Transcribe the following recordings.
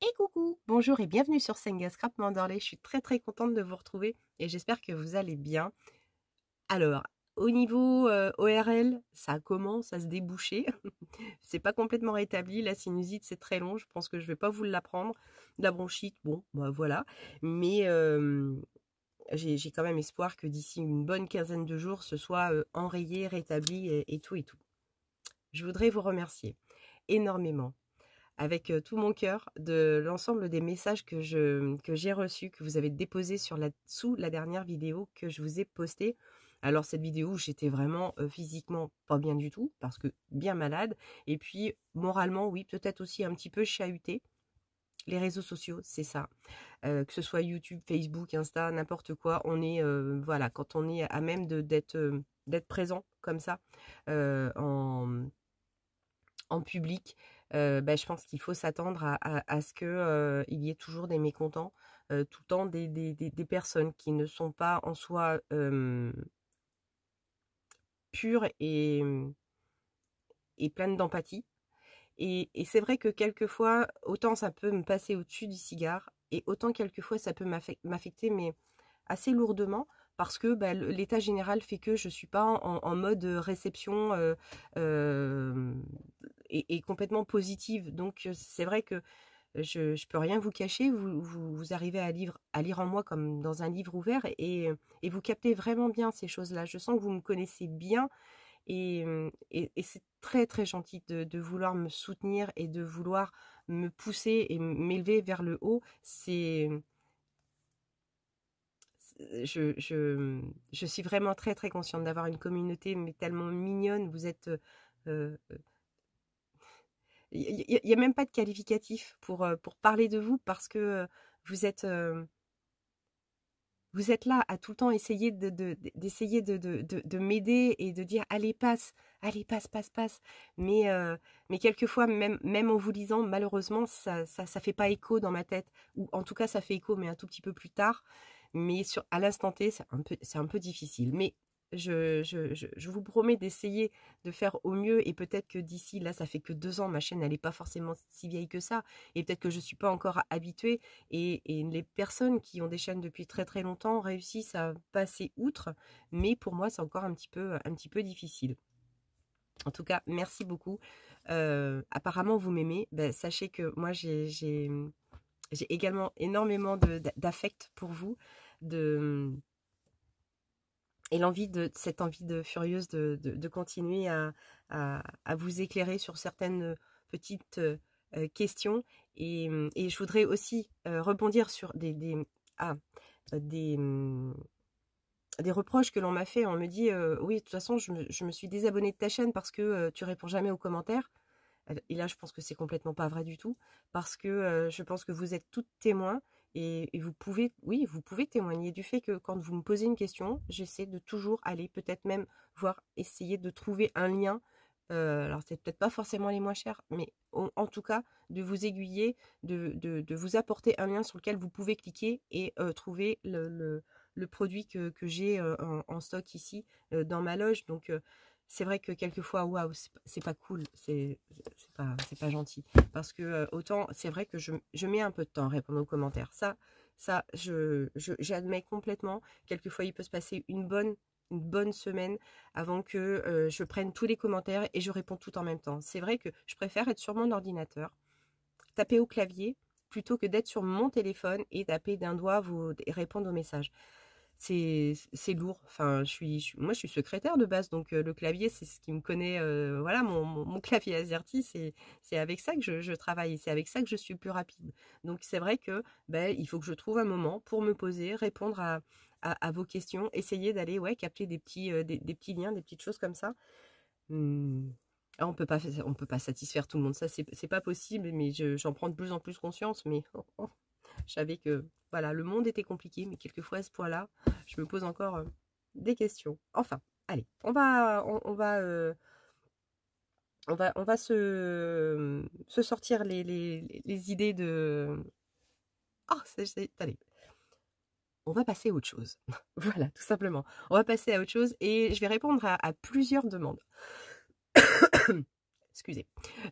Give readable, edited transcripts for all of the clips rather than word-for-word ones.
Et coucou, bonjour et bienvenue sur Senga Scrap Manderley. Je suis très contente de vous retrouver et j'espère que vous allez bien. Alors, au niveau ORL, ça commence à se déboucher. C'est pas complètement rétabli. La sinusite, c'est très long. Je pense que je vais pas vous l'apprendre. La bronchite, bon, bah voilà. Mais j'ai quand même espoir que d'ici une bonne quinzaine de jours, ce soit enrayé, rétabli et tout et tout. Je voudrais vous remercier énormément avec tout mon cœur de l'ensemble des messages que j'ai reçus, que vous avez déposés sous la dernière vidéo que je vous ai postée. Alors cette vidéo, j'étais vraiment physiquement pas bien du tout, parce que bien malade, et puis moralement, oui, peut-être aussi un petit peu chahutée. Les réseaux sociaux, c'est ça. Que ce soit YouTube, Facebook, Insta, n'importe quoi, on est, voilà, quand on est à même d'être présent comme ça, en public, bah, je pense qu'il faut s'attendre à ce que il y ait toujours des mécontents, tout le temps des personnes qui ne sont pas en soi pures et pleines d'empathie. Et c'est vrai que quelquefois, autant ça peut me passer au-dessus du cigare, et autant quelquefois ça peut m'affecter, mais assez lourdement, parce que bah, l'état général fait que je ne suis pas en mode réception euh, et complètement positive. Donc c'est vrai que je ne peux rien vous cacher, vous arrivez à lire en moi comme dans un livre ouvert et vous captez vraiment bien ces choses-là. Je sens que vous me connaissez bien et c'est très gentil de vouloir me soutenir et de vouloir me pousser et m'élever vers le haut. Je suis vraiment très consciente d'avoir une communauté mais tellement mignonne. Vous êtes... il n'y a même pas de qualificatif pour parler de vous parce que vous êtes... vous êtes là à tout le temps essayer d'essayer de m'aider et de dire allez passe. Mais quelquefois même en vous lisant malheureusement ça fait pas écho dans ma tête ou en tout cas ça fait écho mais un tout petit peu plus tard. Mais à l'instant T c'est un peu difficile. Mais je vous promets d'essayer de faire au mieux et peut-être que d'ici là ça fait que 2 ans, ma chaîne elle est pas forcément si vieille que ça et peut-être que je suis pas encore habituée et les personnes qui ont des chaînes depuis très longtemps réussissent à passer outre, mais pour moi c'est encore un petit peu difficile. En tout cas, merci beaucoup. Apparemment vous m'aimez, ben, sachez que moi j'ai également énormément d'affect pour vous, de et cette envie de furieuse de continuer à vous éclairer sur certaines petites questions. Et je voudrais aussi rebondir sur ah, des, des reproches que l'on m'a fait. On me dit, oui, de toute façon, je me suis désabonnée de ta chaîne parce que tu réponds jamais aux commentaires. Et là, je pense que c'est complètement pas vrai du tout, parce que je pense que vous êtes toutes témoins et vous pouvez, oui, vous pouvez témoigner du fait que quand vous me posez une question, j'essaie de toujours aller, peut-être même, voir, essayer de trouver un lien. Alors, c'est peut-être pas forcément les moins chers, mais en tout cas, de vous aiguiller, de vous apporter un lien sur lequel vous pouvez cliquer et trouver le produit que j'ai en stock ici dans ma loge. Donc, c'est vrai que quelquefois, waouh, c'est pas cool, c'est pas gentil. Parce que autant, c'est vrai que je mets un peu de temps à répondre aux commentaires. J'admets complètement. Quelquefois, il peut se passer une bonne semaine avant que je prenne tous les commentaires et je réponds tout en même temps. C'est vrai que je préfère être sur mon ordinateur, taper au clavier, plutôt que d'être sur mon téléphone et taper d'un doigt et répondre aux messages. C'est lourd. Enfin, moi, je suis secrétaire de base, donc le clavier, c'est ce qui me connaît. Voilà, mon clavier AZERTY, c'est avec ça que je travaille, c'est avec ça que je suis plus rapide. Donc, c'est vrai que ben, il faut que je trouve un moment pour me poser, répondre à vos questions, essayer d'aller ouais, capter des petits liens, des petites choses comme ça. On peut pas satisfaire tout le monde, ça, c'est pas possible, mais j'en prends de plus en plus conscience, mais je savais que voilà, le monde était compliqué, mais quelquefois à ce point-là, je me pose encore des questions. Enfin, allez, on va se sortir les idées de... Ah, allez, on va passer à autre chose. Voilà, tout simplement. On va passer à autre chose et je vais répondre à plusieurs demandes. excusez.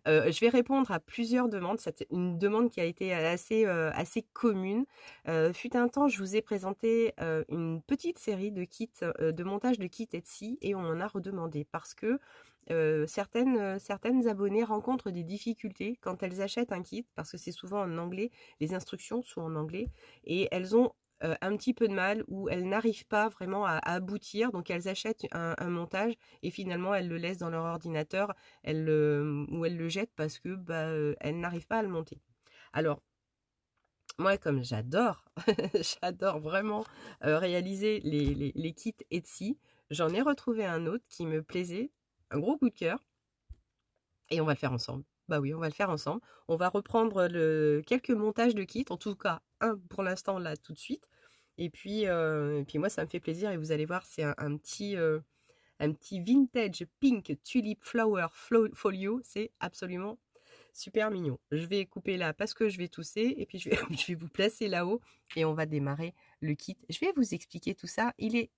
Je vais répondre à plusieurs demandes. C'est une demande qui a été assez commune. Fut un temps, je vous ai présenté une petite série de kits, de montage de kits Etsy, et on m'en a redemandé parce que certaines abonnées rencontrent des difficultés quand elles achètent un kit, parce que c'est souvent en anglais, les instructions sont en anglais, et elles ont un petit peu de mal, ou elles n'arrivent pas vraiment à aboutir, donc elles achètent un montage et finalement elles le laissent dans leur ordinateur, ou elles le jettent parce que elles n'arrivent pas à le monter. Alors moi, comme j'adore, j'adore vraiment réaliser les kits Etsy, j'en ai retrouvé un autre qui me plaisait, un gros coup de cœur, et on va le faire ensemble. Bah oui, on va le faire ensemble. On va reprendre quelques montages de kits, en tout cas un pour l'instant là tout de suite. Et puis moi ça me fait plaisir, et vous allez voir, c'est un petit vintage pink tulip flower folio. C'est absolument super mignon. Je vais couper là parce que je vais tousser, et puis je vais vous placer là-haut et on va démarrer le kit. Je vais vous expliquer tout ça. Il est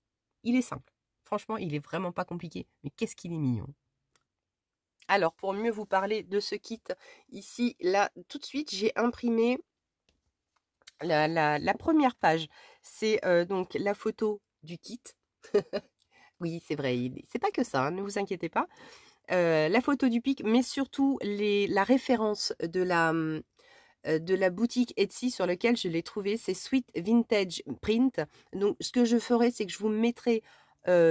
simple. Franchement, il est vraiment pas compliqué, mais qu'est-ce qu'il est mignon. Alors, pour mieux vous parler de ce kit, ici, là, tout de suite, j'ai imprimé la première page. C'est donc la photo du kit. Oui, c'est vrai, c'est pas que ça, hein, ne vous inquiétez pas. La photo du pic, mais surtout la référence de la boutique Etsy sur laquelle je l'ai trouvé, c'est Sweet Vintage Print. Donc, ce que je ferai, c'est que je vous mettrai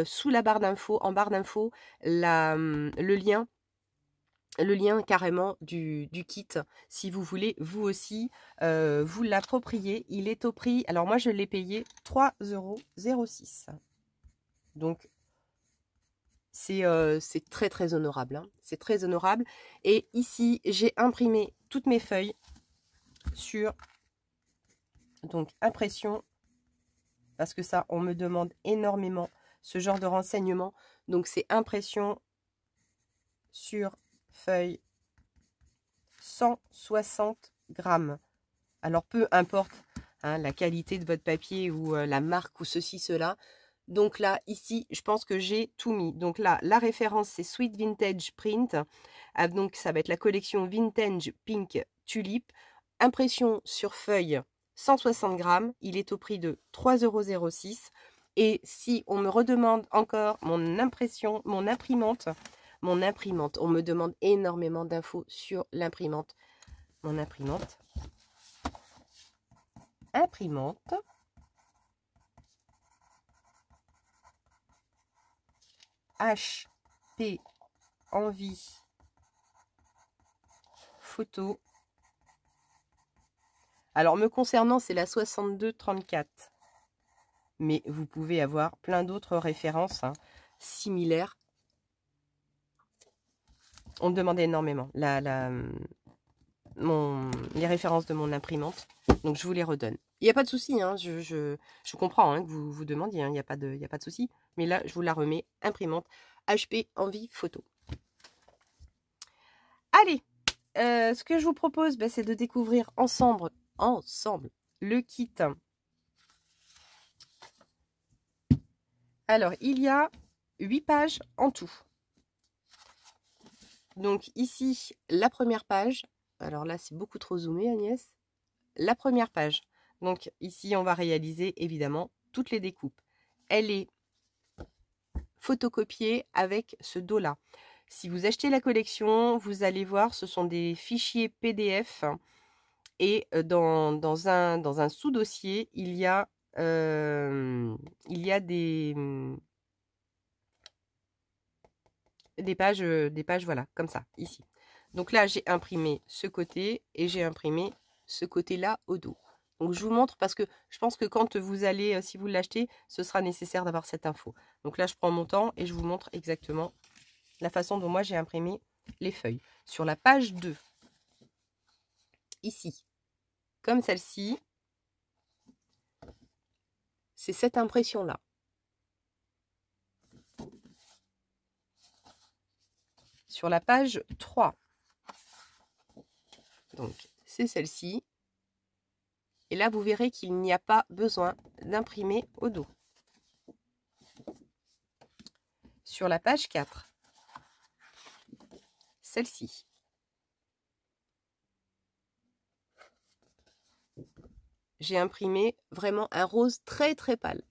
sous la barre d'infos, en barre d'infos, le lien carrément du kit, si vous voulez vous aussi vous l'approprier. Il est au prix, alors moi je l'ai payé 3,06 €. Donc c'est très très honorable, hein. C'est très honorable. Et ici j'ai imprimé toutes mes feuilles sur, donc impression, parce que ça on me demande énormément ce genre de renseignements. Donc c'est impression sur feuille, 160 grammes. Alors peu importe hein, la qualité de votre papier ou la marque ou ceci, cela. Donc là, ici, je pense que j'ai tout mis. Donc là, la référence, c'est Sweet Vintage Print. Ah, donc ça va être la collection Vintage Pink Tulip. Impression sur feuille, 160 grammes. Il est au prix de 3,06 €. Et si on me redemande encore mon imprimante, on me demande énormément d'infos sur l'imprimante. Mon imprimante HP Envie Photo. Alors me concernant, c'est la 6234. Mais vous pouvez avoir plein d'autres références hein, similaires. On me demandait énormément les références de mon imprimante. Donc je vous les redonne. Il n'y a pas de souci, hein, je comprends hein, que vous vous demandiez, hein, il n'y a pas de souci. Mais là, je vous la remets, imprimante HP Envie Photo. Allez, ce que je vous propose, c'est de découvrir ensemble le kit. Alors, il y a 8 pages en tout. Donc ici, la première page. Alors là, c'est beaucoup trop zoomé, Agnès. La première page. Donc ici, on va réaliser évidemment toutes les découpes. Elle est photocopiée avec ce dos-là. Si vous achetez la collection, vous allez voir, ce sont des fichiers PDF. Et dans un sous-dossier, il y a des pages, voilà, comme ça, ici. Donc là, j'ai imprimé ce côté et j'ai imprimé ce côté-là au dos. Donc je vous montre parce que je pense que quand vous allez, si vous l'achetez, ce sera nécessaire d'avoir cette info. Donc là, je prends mon temps et je vous montre exactement la façon dont moi j'ai imprimé les feuilles. Sur la page 2, ici, comme celle-ci, c'est cette impression-là. Sur la page 3, donc c'est celle-ci. Et là, vous verrez qu'il n'y a pas besoin d'imprimer au dos. Sur la page 4, celle-ci. J'ai imprimé vraiment un rose très très pâle.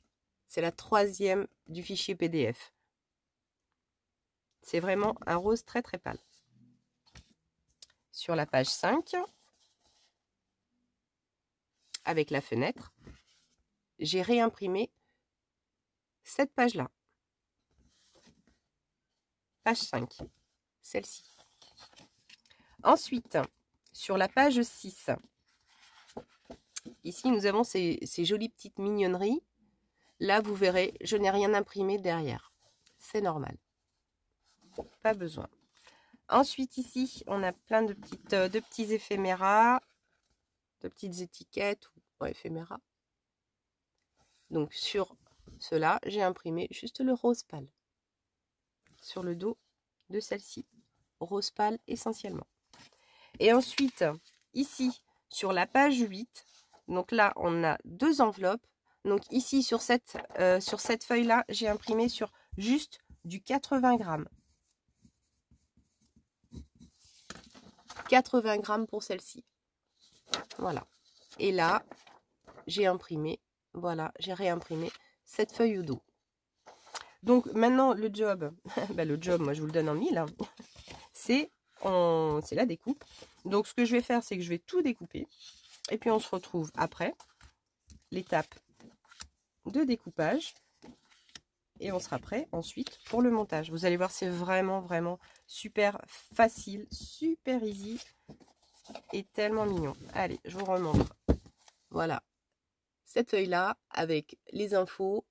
C'est la 3e du fichier PDF. C'est vraiment un rose très très pâle. Sur la page 5, avec la fenêtre, j'ai réimprimé cette page-là. Page 5, celle-ci. Ensuite, sur la page 6, ici nous avons ces jolies petites mignonneries. Là, vous verrez, je n'ai rien imprimé derrière. C'est normal. Pas besoin. Ensuite, ici, on a plein de petits éphéméras, de petites étiquettes ou éphéméras. Donc, sur cela, j'ai imprimé juste le rose pâle. Sur le dos de celle-ci. Rose pâle essentiellement. Et ensuite, ici, sur la page 8, donc là, on a 2 enveloppes. Donc ici, sur cette feuille-là, j'ai imprimé sur juste du 80 grammes. 80 grammes pour celle-ci. Voilà. Et là, j'ai imprimé, voilà, j'ai réimprimé cette feuille au dos. Donc maintenant, le job, le job, moi je vous le donne en mille, hein, c'est la découpe. Donc ce que je vais faire, c'est que je vais tout découper. Et puis on se retrouve après l'étape de découpage. Et on sera prêt ensuite pour le montage. Vous allez voir, c'est vraiment, vraiment super facile, super easy et tellement mignon. Allez, je vous remontre. Voilà, cette feuille-là avec les infos.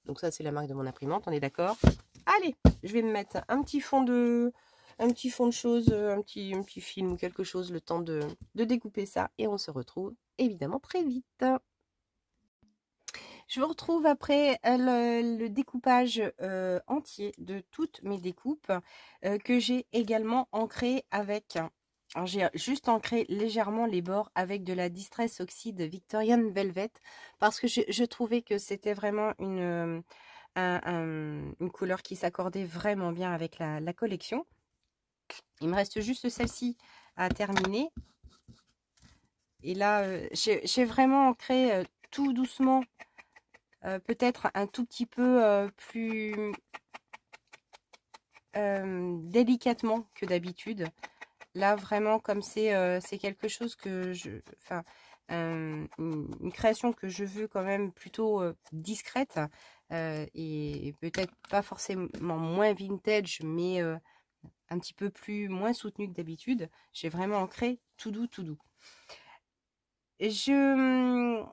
Donc ça, c'est la marque de mon imprimante, on est d'accord? Allez, je vais me mettre un petit fond de choses, un petit film ou quelque chose, le temps de découper ça. Et on se retrouve évidemment très vite. Je vous retrouve après le découpage entier de toutes mes découpes que j'ai également ancré avec. J'ai juste ancré légèrement les bords avec de la Distress Oxide Victorian Velvet parce que je trouvais que c'était vraiment une couleur qui s'accordait vraiment bien avec la collection. Il me reste juste celle-ci à terminer. Et là, j'ai vraiment ancré tout doucement. Peut-être un tout petit peu plus délicatement que d'habitude. Là, vraiment, comme c'est quelque chose que une création que je veux quand même plutôt discrète et peut-être pas forcément moins vintage, mais un petit peu moins soutenue que d'habitude. J'ai vraiment ancré tout doux, tout doux. Je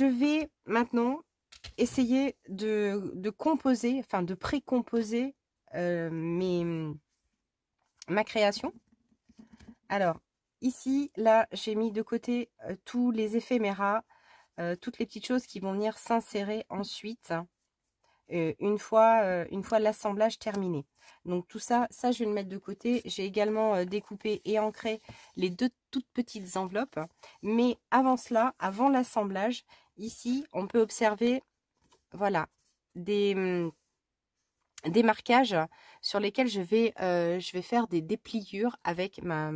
vais maintenant essayer de composer, enfin de précomposer ma création. Alors, ici, là, j'ai mis de côté tous les éphéméras, toutes les petites choses qui vont venir s'insérer ensuite, une fois l'assemblage terminé. Donc tout ça, je vais le mettre de côté. J'ai également découpé et ancré les 2 toutes petites enveloppes. Mais avant cela, avant l'assemblage, ici, on peut observer, voilà, des marquages sur lesquels je vais faire des dépliures avec ma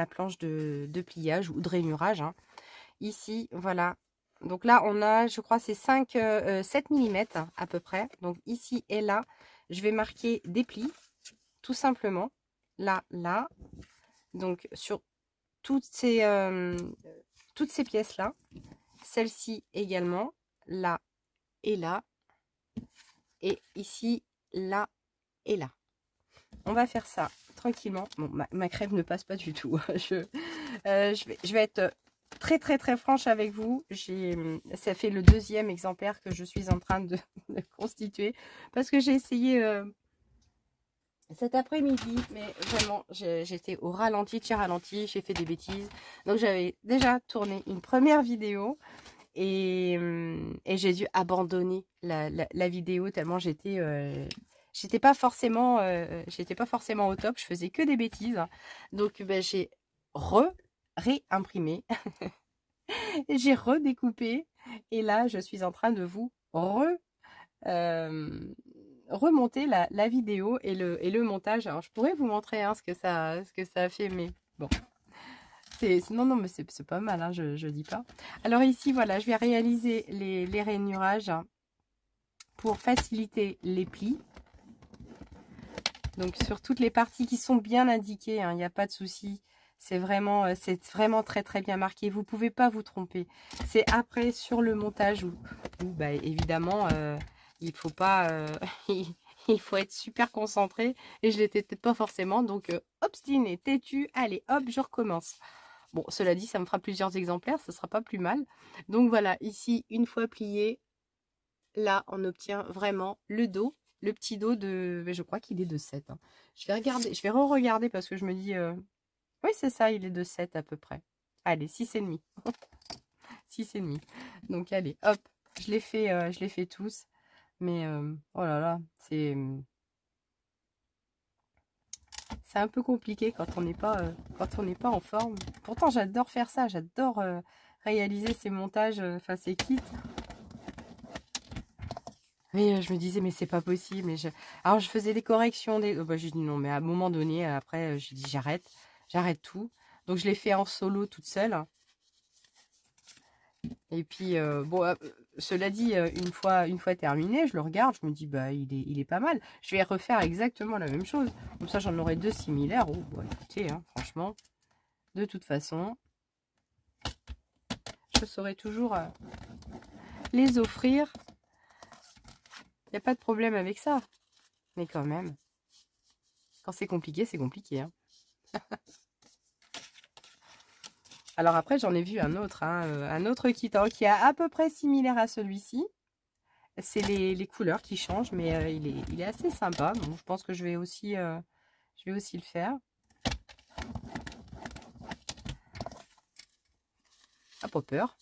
planche de pliage ou de rainurage. Hein. Ici, voilà. Donc là, on a, je crois, c'est 7 mm à peu près. Donc ici et là, je vais marquer des plis, tout simplement. Là, là. Donc sur toutes ces pièces-là. Celle-ci également. Là et là. Et ici, là et là. On va faire ça tranquillement. Bon, ma crève ne passe pas du tout. Je vais être très très très franche avec vous. Ça fait le 2e exemplaire que je suis en train de constituer. Parce que j'ai essayé cet après-midi. Mais vraiment, j'étais au ralenti, tir ralenti. J'ai fait des bêtises. Donc j'avais déjà tourné une première vidéo. Et j'ai dû abandonner la vidéo tellement j'étais pas forcément au top, je faisais que des bêtises. Donc j'ai réimprimé, j'ai redécoupé et là je suis en train de vous remonter la vidéo et le montage. Alors, je pourrais vous montrer hein, ce que ça a fait, mais bon. Non, mais c'est pas mal, hein, je dis pas. Alors ici, voilà, je vais réaliser les rainurages pour faciliter les plis. Donc, sur toutes les parties qui sont bien indiquées, il n'y a pas de souci. C'est vraiment très, très bien marqué. Vous ne pouvez pas vous tromper. C'est après, sur le montage, où bah, évidemment, il faut pas... il faut être super concentré. Et je l'étais peut-être pas forcément. Donc, obstiné, têtu. Allez, hop, je recommence. Bon, cela dit, ça me fera plusieurs exemplaires. Ce ne sera pas plus mal. Donc, voilà. Ici, une fois plié, là, on obtient vraiment le dos. Le petit dos de... Je crois qu'il est de 7. Hein. Je vais regarder. Je vais re-regarder parce que je me dis... Oui, c'est ça, il est de 7 à peu près. Allez, 6,5. 6,5. Donc, allez, hop. Je les fais tous. Mais, oh là là, c'est un peu compliqué quand on n'est pas, en forme. Pourtant, j'adore faire ça. J'adore réaliser ces montages, enfin, ces kits. Mais je me disais, mais c'est pas possible. Alors, je faisais des corrections. Bah, j'ai dit non, mais à un moment donné, après, j'ai dit j'arrête. J'arrête tout. Donc, je l'ai fait en solo toute seule. Et puis, bon, cela dit, une fois terminé, je le regarde, je me dis, bah, il est pas mal. Je vais refaire exactement la même chose. Comme ça, j'en aurai 2 similaires. Oh, bah, écoutez, hein, franchement, de toute façon, je saurai toujours les offrir. Il n'y a pas de problème avec ça. Mais quand même, quand c'est compliqué, c'est compliqué. Hein. Alors après, j'en ai vu un autre, hein, un autre kit qui est à peu près similaire à celui-ci. C'est les couleurs qui changent, mais il est assez sympa. Donc je pense que je vais aussi le faire. Ah, pas peur.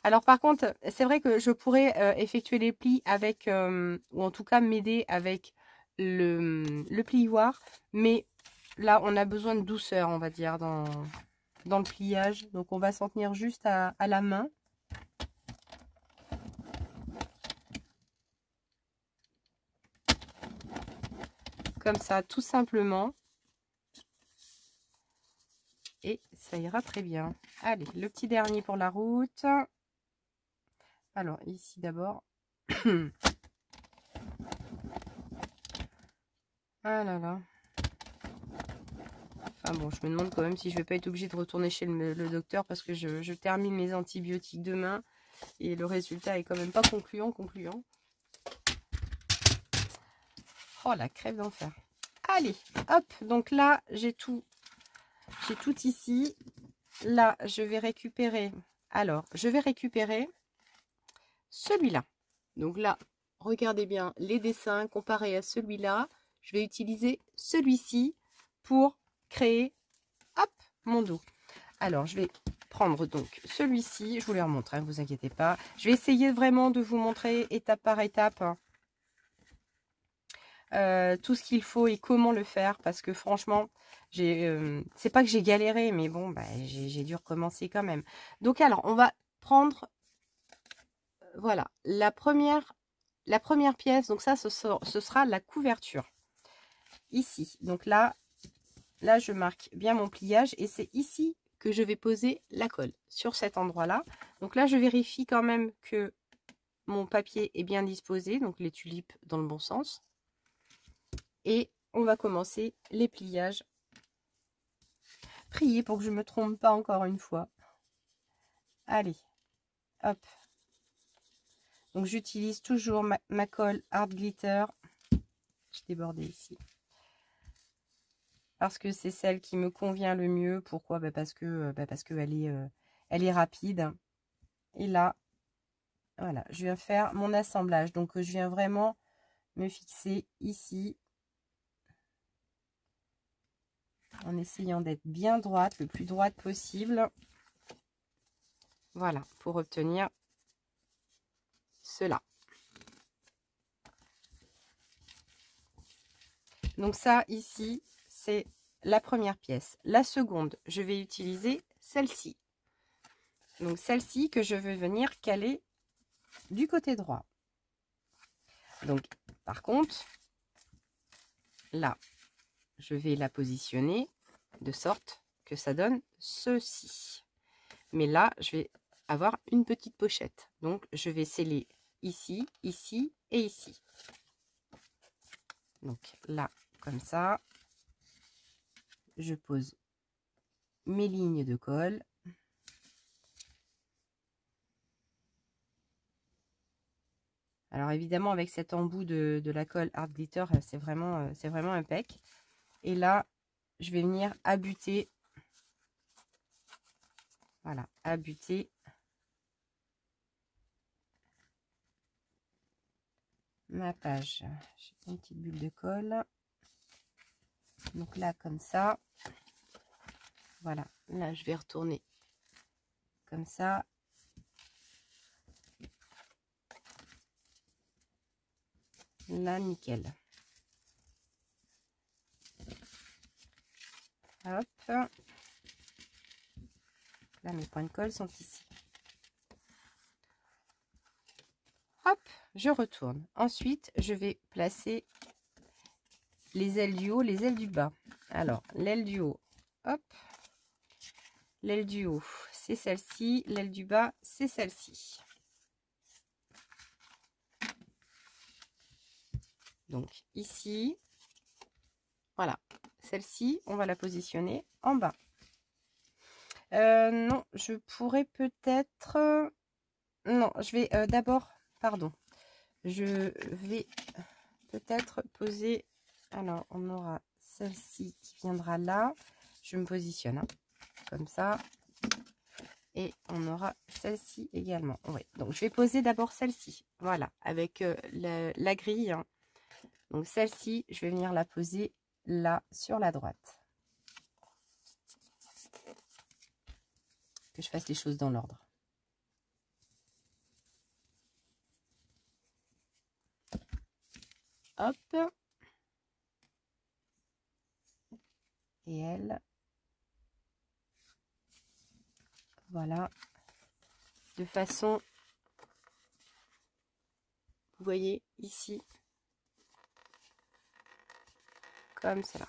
Alors par contre, c'est vrai que je pourrais effectuer les plis avec, ou en tout cas m'aider avec le plioir. Mais là, on a besoin de douceur, on va dire, dans le pliage. Donc on va s'en tenir juste à la main. Comme ça, tout simplement. Et ça ira très bien. Allez, le petit dernier pour la route. Alors, ici d'abord. Ah là là. Enfin bon, je me demande quand même si je vais pas être obligée de retourner chez le docteur parce que je termine mes antibiotiques demain. Et le résultat est quand même pas concluant. Oh, la crève d'enfer. Allez, hop. Donc là, j'ai tout ici. Là, je vais récupérer. Alors, je vais récupérer celui-là. Donc là, regardez bien les dessins comparés à celui-là. Je vais utiliser celui-ci pour créer, hop, mon dos. Alors, je vais prendre donc celui-ci. Je vous les remontre, ne vous inquiétez pas. Je vais essayer vraiment de vous montrer étape par étape tout ce qu'il faut et comment le faire. Parce que franchement, c'est pas que j'ai galéré, mais bon, bah, j'ai dû recommencer quand même. Donc alors, on va prendre, voilà, la première pièce. Donc ça, ce sera la couverture. Ici. Donc là, je marque bien mon pliage et c'est ici que je vais poser la colle, sur cet endroit-là. Donc là, je vérifie quand même que mon papier est bien disposé, donc les tulipes dans le bon sens. Et on va commencer les pliages. Priez pour que je ne me trompe pas encore une fois. Allez, hop. Donc j'utilise toujours ma colle Art Glitter. Je débordais ici. Parce que c'est celle qui me convient le mieux. Pourquoi? Parce que elle est rapide. Et là, voilà, je viens faire mon assemblage. Donc je viens vraiment me fixer ici. En essayant d'être bien droite, le plus droite possible. Voilà, pour obtenir cela. Donc ça, ici, c'est la première pièce. La seconde, je vais utiliser celle-ci. Donc celle-ci que je veux venir caler du côté droit. Donc, par contre, là, je vais la positionner de sorte que ça donne ceci. Mais là, je vais avoir une petite pochette. Donc, je vais sceller ici, ici et ici. Donc, là, comme ça, je pose mes lignes de colle. Alors, évidemment, avec cet embout de la colle Art Glitter, c'est vraiment impec. Et là, je vais venir abuter. Voilà, abuter ma page. J'ai une petite bulle de colle. Donc là, comme ça. Voilà, là, je vais retourner comme ça. Là, nickel. Hop. Là, mes points de colle sont ici. Hop, je retourne. Ensuite, je vais placer les ailes du haut, les ailes du bas. Alors, l'aile du haut, hop. L'aile du haut, c'est celle-ci. L'aile du bas, c'est celle-ci. Donc, ici, voilà. Celle-ci, on va la positionner en bas. Non, je pourrais peut-être... non, je vais d'abord... Pardon. Je vais peut-être poser... Alors, on aura celle-ci qui viendra là. Je me positionne hein, comme ça. Et on aura celle-ci également. Oui, donc je vais poser d'abord celle-ci. Voilà, avec la grille. Hein. Donc celle-ci, je vais venir la poser là sur la droite. Que je fasse les choses dans l'ordre. Hop. Et elle. Voilà. De façon, vous voyez ici, comme cela.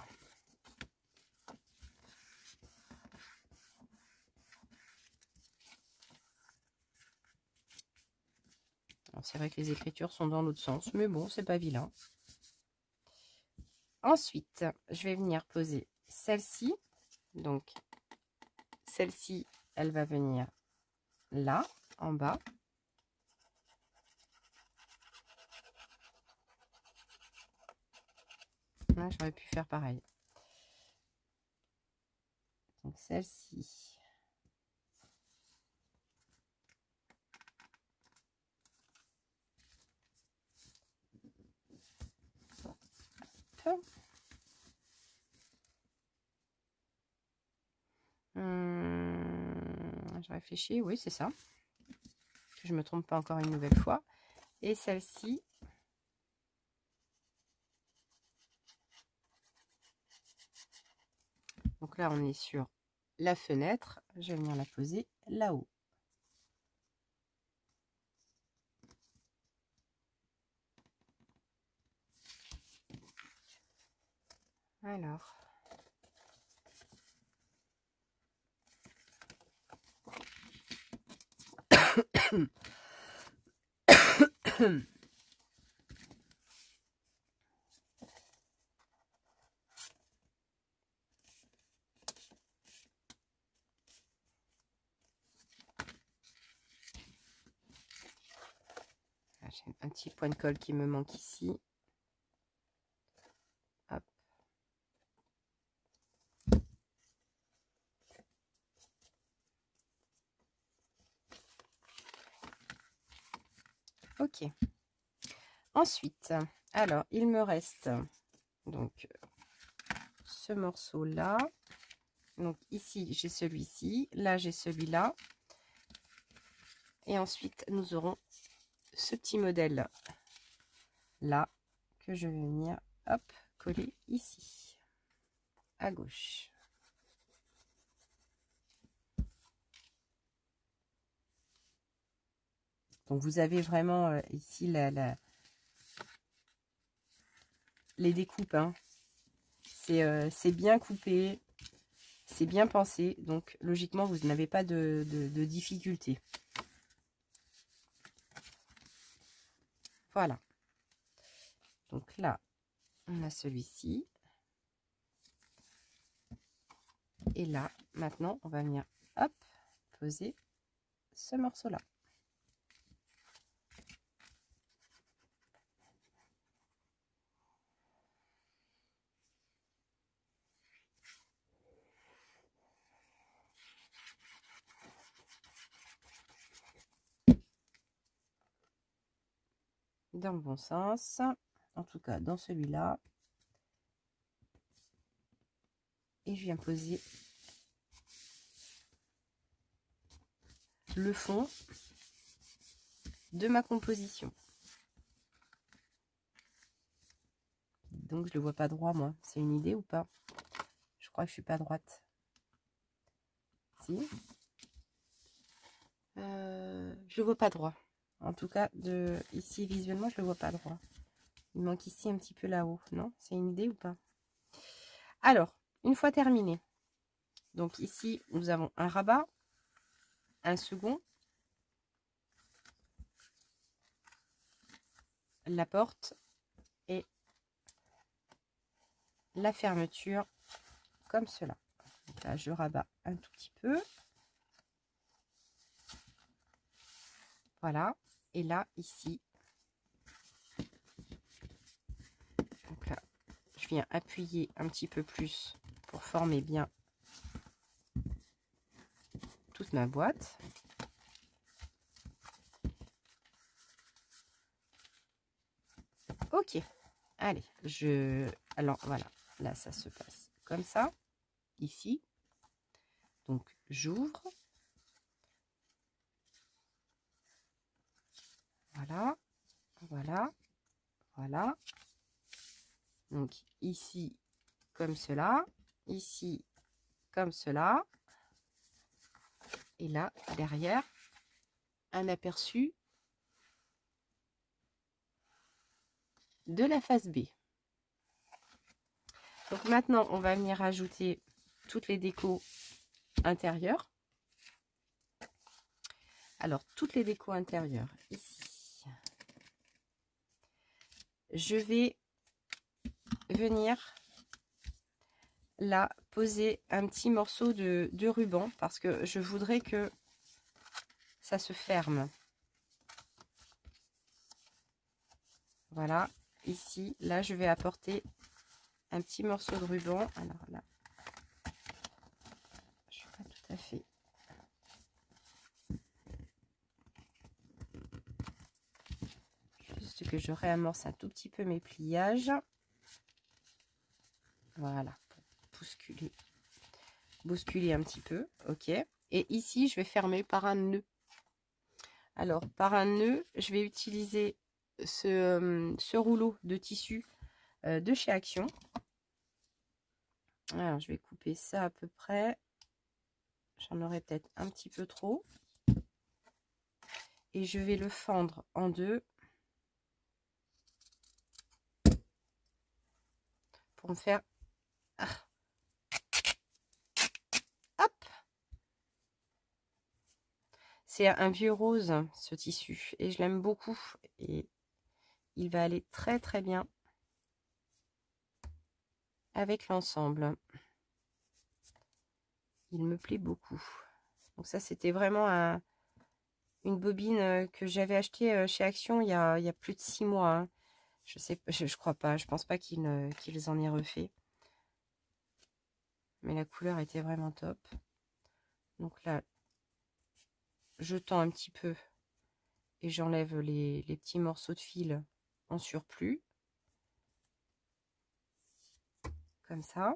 C'est vrai que les écritures sont dans l'autre sens, mais bon, c'est pas vilain. Ensuite, je vais venir poser celle-ci. Donc, celle-ci, elle va venir là, en bas. Là, j'aurais pu faire pareil. Donc, celle-ci. Je réfléchis, oui, c'est ça. Que je me trompe pas encore une nouvelle fois. Et celle-ci. Donc là, on est sur la fenêtre. Je vais venir la poser là-haut. Alors. J'ai un petit point de colle qui me manque ici. Hop. Ok. Ensuite, alors, il me reste donc ce morceau-là. Donc ici, j'ai celui-ci. Là, j'ai celui-là. Et ensuite, nous aurons ce petit modèle là que je vais venir hop coller ici à gauche. Donc vous avez vraiment ici les découpes. Hein. C'est bien coupé, c'est bien pensé. Donc logiquement, vous n'avez pas de difficulté. Voilà. Donc là, on a celui-ci. Et là, maintenant, on va venir, hop, poser ce morceau-là. Dans le bon sens, en tout cas dans celui-là. Et je viens poser le fond de ma composition. Donc je le vois pas droit, moi. C'est une idée ou pas? Je crois que je suis pas droite. Si. Je le vois pas droit. En tout cas, ici visuellement, je le vois pas droit. Il manque ici un petit peu là-haut. Non? C'est une idée ou pas? Alors, une fois terminé. Donc ici, nous avons un rabat, un second, la porte et la fermeture comme cela. Donc là, je rabats un tout petit peu. Voilà. Et là, ici, donc là, je viens appuyer un petit peu plus pour former bien toute ma boîte. Ok. Allez, alors voilà, là, ça se passe comme ça, ici. Donc, j'ouvre. Voilà, voilà, voilà. Donc, ici, comme cela. Ici, comme cela. Et là, derrière, un aperçu de la face B. Donc, maintenant, on va venir ajouter toutes les décos intérieures. Alors, toutes les décos intérieures, ici. Je vais venir là poser un petit morceau de ruban parce que je voudrais que ça se ferme. Voilà, ici, là, je vais apporter un petit morceau de ruban. Alors là, je suis pas tout à fait. Juste que je réamorce un tout petit peu mes pliages. Voilà, pour bousculer un petit peu. Ok. Et ici, je vais fermer par un nœud. Alors, par un nœud, je vais utiliser ce rouleau de tissu de chez Action. Alors, je vais couper ça à peu près. J'en aurai peut-être un petit peu trop. Et je vais le fendre en deux. Pour me faire... Hop! C'est un vieux rose, ce tissu. Et je l'aime beaucoup. Et il va aller très très bien avec l'ensemble. Il me plaît beaucoup. Donc ça, c'était vraiment une bobine que j'avais achetée chez Action il y a plus de 6 mois. Hein. Je crois pas. Je pense pas qu'ils en aient refait. Mais la couleur était vraiment top. Donc là, je tends un petit peu et j'enlève les petits morceaux de fil en surplus. Comme ça.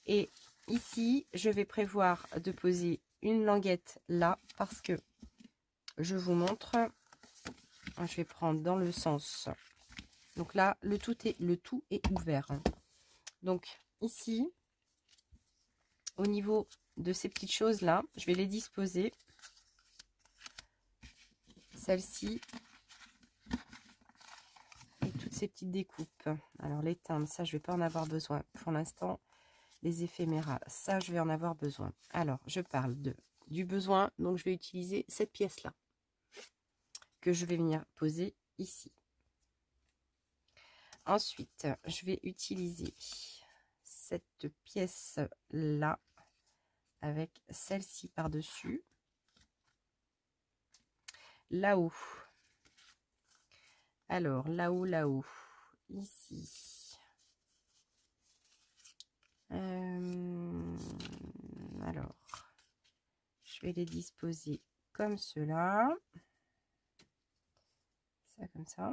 Et ici, je vais prévoir de poser une languette là parce que je vous montre. Je vais prendre dans le sens. Donc là, le tout est ouvert. Donc ici, au niveau de ces petites choses là, je vais les disposer. Celle-ci et toutes ces petites découpes. Alors les timbres, ça je vais pas en avoir besoin pour l'instant. Les éphéméras, ça je vais en avoir besoin. Alors je parle du besoin, donc je vais utiliser cette pièce là que je vais venir poser ici. Ensuite je vais utiliser cette pièce là avec celle-ci par dessus. Là-haut, alors là-haut, ici. Alors, je vais les disposer comme cela. Ça comme ça.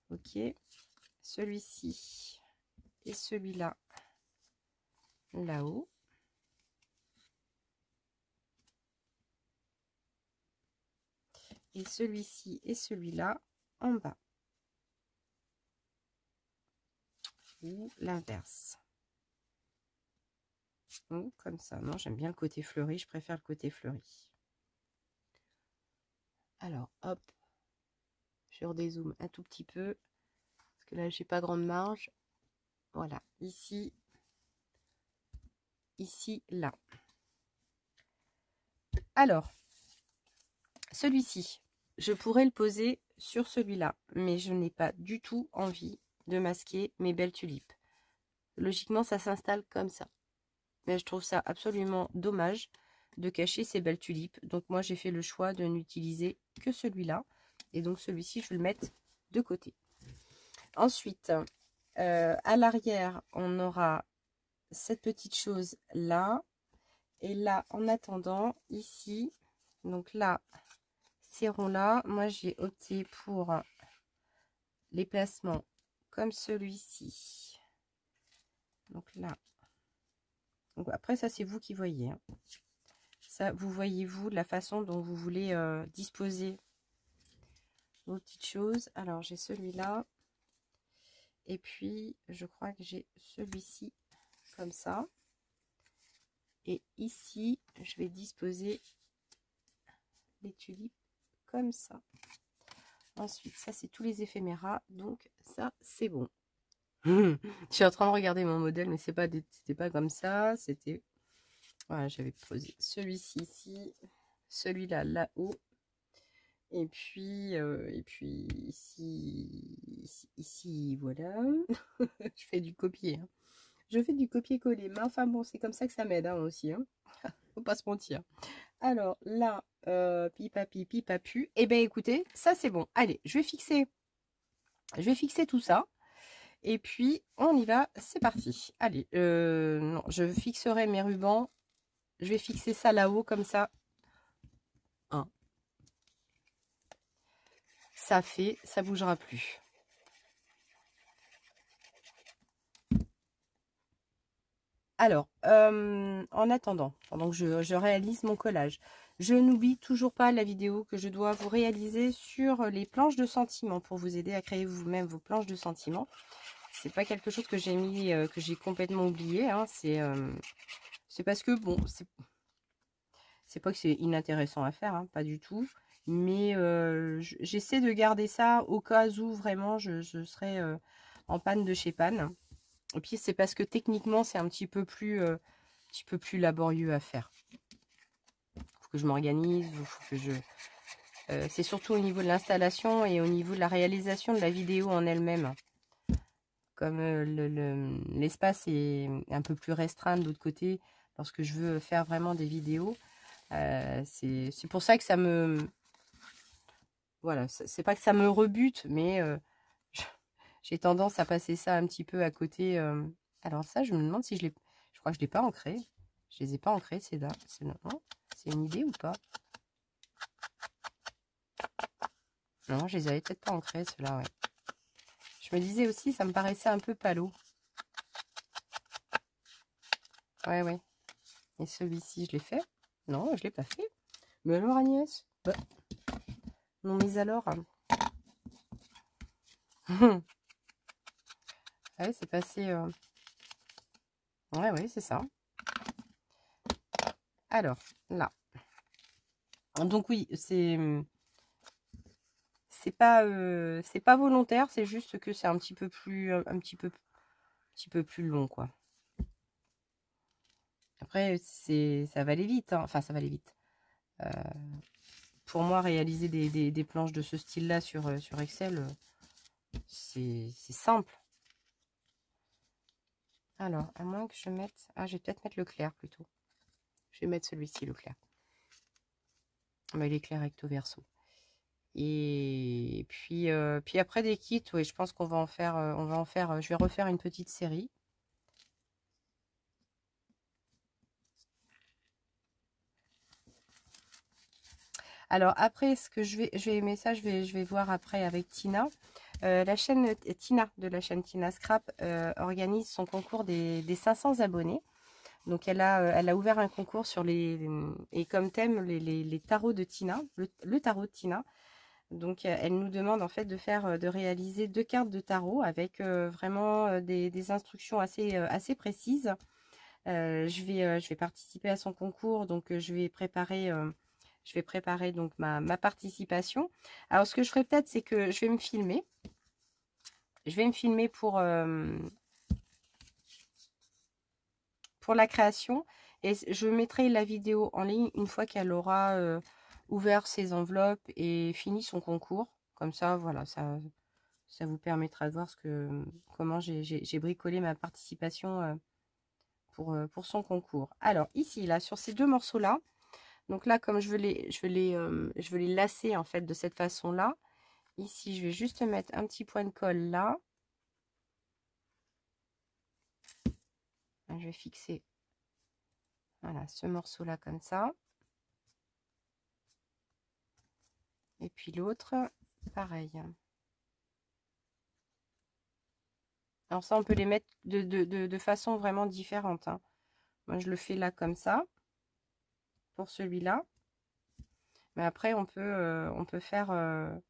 Ok. Celui-ci et celui-là, là-haut. Et celui-ci et celui-là en bas. Ou l'inverse. Ou comme ça. Non, j'aime bien le côté fleuri. Je préfère le côté fleuri. Alors, hop. Je redézoome un tout petit peu. Parce que là, j'ai pas grande marge. Voilà. Ici. Ici, là. Alors, celui-ci, je pourrais le poser sur celui-là. Mais je n'ai pas du tout envie de masquer mes belles tulipes. Logiquement, ça s'installe comme ça. Mais je trouve ça absolument dommage de cacher ces belles tulipes. Donc moi, j'ai fait le choix de n'utiliser que celui-là. Et donc celui-ci, je vais le mettre de côté. Ensuite, à l'arrière, on aura cette petite chose là. Et là, en attendant, ici, donc là, ces ronds-là, moi, j'ai opté pour les placements comme celui-ci. Donc là. Donc après, ça, c'est vous qui voyez. Hein. Ça, vous voyez, vous, la façon dont vous voulez disposer vos petites choses. Alors, j'ai celui-là. Et puis, je crois que j'ai celui-ci comme ça. Et ici, je vais disposer les tulipes comme ça. Ensuite, ça, c'est tous les éphéméras. Donc, ça, c'est bon. Je suis en train de regarder mon modèle, mais c'était pas comme ça. C'était... Voilà, j'avais posé celui-ci ici, celui-là là-haut. Et puis ici, voilà. Je fais du copier. Hein. Je fais du copier-coller. Mais enfin bon, c'est comme ça que ça m'aide hein, aussi. Hein. Faut pas se mentir. Alors là, pipapi, pipapu. Eh bien écoutez, ça c'est bon. Allez, je vais fixer tout ça. Et puis on y va, c'est parti. Allez, non, je fixerai mes rubans. Je vais fixer ça là-haut comme ça. Hein. Ça fait, ça bougera plus. Alors, en attendant, pendant que je réalise mon collage, je n'oublie toujours pas la vidéo que je dois vous réaliser sur les planches de sentiments pour vous aider à créer vous-même vos planches de sentiments. C'est pas quelque chose que j'ai mis, que j'ai complètement oublié. Hein, c'est parce que bon, c'est pas que c'est inintéressant à faire, hein, pas du tout. Mais j'essaie de garder ça au cas où vraiment je serais en panne de chez panne. Et puis c'est parce que techniquement c'est un petit peu plus laborieux à faire. Faut que je m'organise, faut que je... c'est surtout au niveau de l'installation et au niveau de la réalisation de la vidéo en elle-même. Comme l'espace est un peu plus restreint de l'autre côté, lorsque je veux faire vraiment des vidéos, c'est pour ça que ça me... Voilà, c'est pas que ça me rebute, mais j'ai tendance à passer ça un petit peu à côté. Alors ça, je me demande si je l'ai... Je crois que je l'ai pas ancré. Je les ai pas ancrés, c'est là. C'est une idée ou pas? Non, je les avais peut-être pas ancrés, ceux-là, ouais. Je me disais aussi, ça me paraissait un peu palo. Ouais, ouais. Et celui-ci, je l'ai fait? Non, je l'ai pas fait. Mais alors, Agnès? Bah. Non, mais alors... Ouais, c'est passé... Ouais, ouais, c'est ça. Alors, là. Donc oui, c'est pas volontaire, c'est juste que c'est un petit peu plus plus long, quoi. Après, ça va aller vite, hein. Enfin, ça va aller vite. Pour moi, réaliser des planches de ce style-là sur Excel, c'est simple. Alors, à moins que je mette... Ah, je vais peut-être mettre le clair plutôt. Je vais mettre celui-ci, le clair. Bah, il est clair recto verso. Et puis après des kits, oui, je pense qu'on va en faire, je vais refaire une petite série. Alors après, ce que je vais voir après avec Tina. La chaîne Tina, de la chaîne Tina Scrap, organise son concours des 500 abonnés. Donc elle a ouvert un concours sur et comme thème les tarots de Tina, le tarot de Tina. Donc elle nous demande en fait de réaliser 2 cartes de tarot avec vraiment des instructions assez précises. Je vais participer à son concours, donc je vais préparer donc ma participation. Alors ce que je ferai peut-être, c'est que je vais me filmer. Je vais me filmer pour la création et je mettrai la vidéo en ligne une fois qu'elle aura ouvert ses enveloppes et fini son concours. Comme ça, voilà, ça vous permettra de voir comment j'ai bricolé ma participation pour son concours. Alors ici, là, sur ces 2 morceaux-là, donc là, comme je veux les lasser en fait de cette façon-là, ici, je vais juste mettre un petit point de colle là. Je vais fixer, voilà, ce morceau-là comme ça. Et puis l'autre, pareil. Alors ça, on peut les mettre de façon vraiment différente, hein. Moi, je le fais là comme ça, pour celui-là. Mais après, on peut faire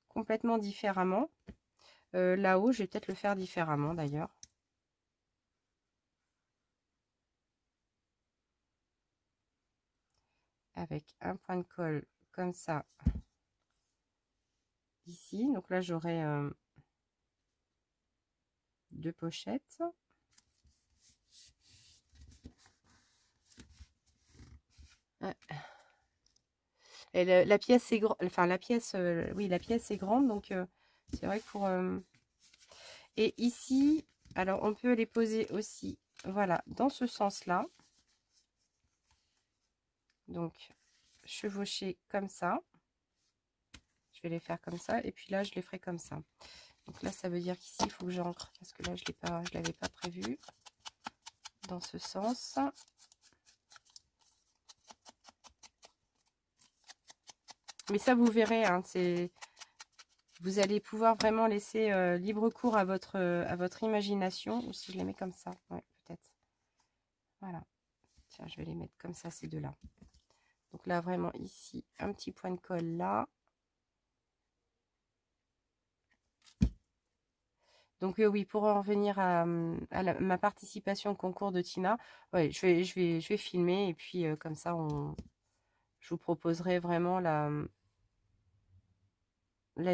complètement différemment. Là-haut, je vais peut-être le faire différemment d'ailleurs. Avec un point de colle comme ça, ici. Donc là, j'aurai 2 pochettes. Et la pièce est grande, enfin oui, la pièce est grande, donc c'est vrai que et ici, alors on peut les poser aussi, voilà, dans ce sens-là. Donc chevaucher comme ça. Je vais les faire comme ça, et puis là je les ferai comme ça. Donc là, ça veut dire qu'ici il faut que j'ancre, parce que là je l'avais pas prévu dans ce sens. Mais ça, vous verrez, hein, vous allez pouvoir vraiment laisser libre cours à votre imagination. Ou si je les mets comme ça, ouais, peut-être. Voilà. Tiens, je vais les mettre comme ça, ces deux-là. Donc là, vraiment ici, un petit point de colle là. Donc oui, pour en revenir à ma participation au concours de Tina, ouais, je vais filmer et puis comme ça, je vous proposerai vraiment la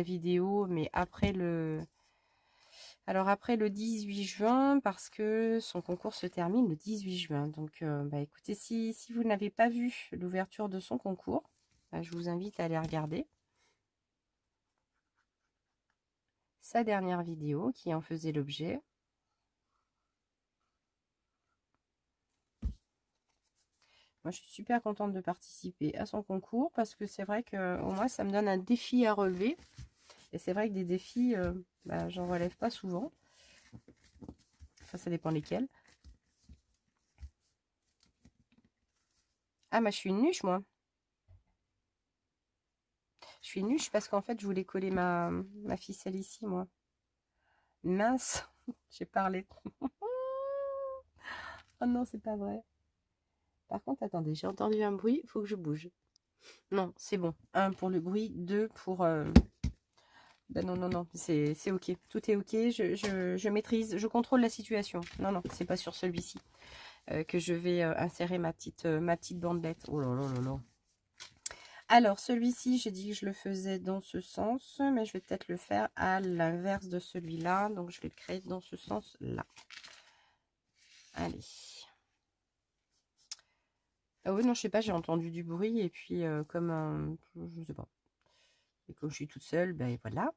vidéo, mais après après le 18 juin, parce que son concours se termine le 18 juin. Donc, bah, écoutez, si vous n'avez pas vu l'ouverture de son concours, bah, je vous invite à aller regarder sa dernière vidéo qui en faisait l'objet. Moi, je suis super contente de participer à son concours parce que c'est vrai que au moins, ça me donne un défi à relever. Et c'est vrai que des défis, bah, j'en relève pas souvent. Enfin, ça dépend lesquels. Ah, bah, je suis une nuche, moi. Je suis nuche parce qu'en fait, je voulais coller ma ficelle ici, moi. Mince, j'ai parlé. Oh non, c'est pas vrai. Par contre, attendez, j'ai entendu un bruit, il faut que je bouge. Non, c'est bon. 1 pour le bruit, 2 pour Ben non, non, non, c'est ok. Tout est ok. Je maîtrise, je contrôle la situation. Non, non, c'est pas sur celui-ci que je vais insérer ma petite bandelette. Oh là là là là. Alors, celui-ci, j'ai dit que je le faisais dans ce sens, mais je vais peut-être le faire à l'inverse de celui-là. Donc, je vais le créer dans ce sens-là. Allez. Ah oui, non, je sais pas, j'ai entendu du bruit et puis comme je sais pas. Et comme je suis toute seule, ben voilà.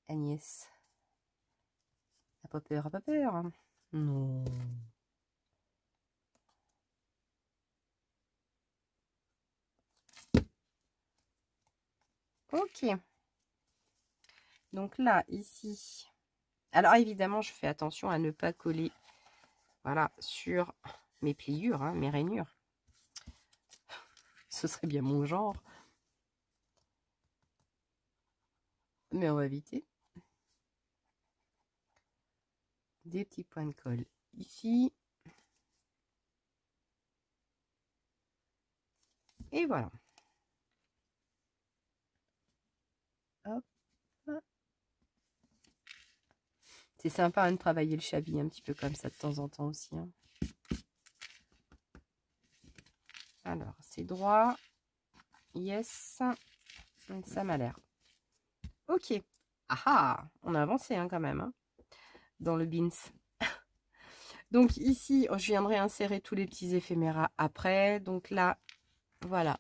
Agnès. A pas peur, a pas peur. Hein. Non. Ok. Donc là, ici. Alors évidemment, je fais attention à ne pas coller, voilà, sur mes pliures, hein, mes rainures. Ce serait bien mon genre. Mais on va éviter. Des petits points de colle ici. Et voilà. Hop. C'est sympa hein, de travailler le chablis un petit peu comme ça de temps en temps aussi. Hein. Alors, c'est droit. Yes. Ça m'a l'air. Ok. Ah ah, on a avancé hein, quand même hein, dans le beans. Donc ici, je viendrai insérer tous les petits éphéméras après. Donc là, voilà.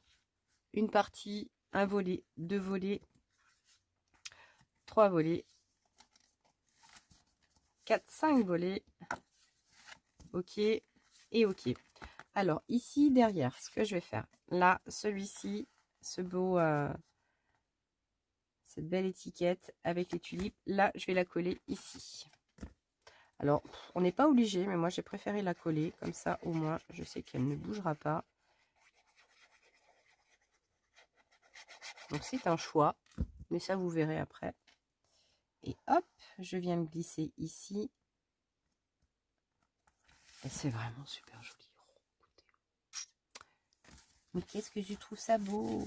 Une partie, un volet, deux volets, trois volets, 4, 5 volets. Ok. Et ok. Alors ici, derrière, ce que je vais faire. Là, celui-ci, ce beau... cette belle étiquette avec les tulipes. Là, je vais la coller ici. Alors, on n'est pas obligé, mais moi, j'ai préféré la coller. Comme ça, au moins, je sais qu'elle ne bougera pas. Donc, c'est un choix. Mais ça, vous verrez après. Et hop, je viens me glisser ici. Et c'est vraiment super joli. Mais qu'est-ce que je trouve ça beau!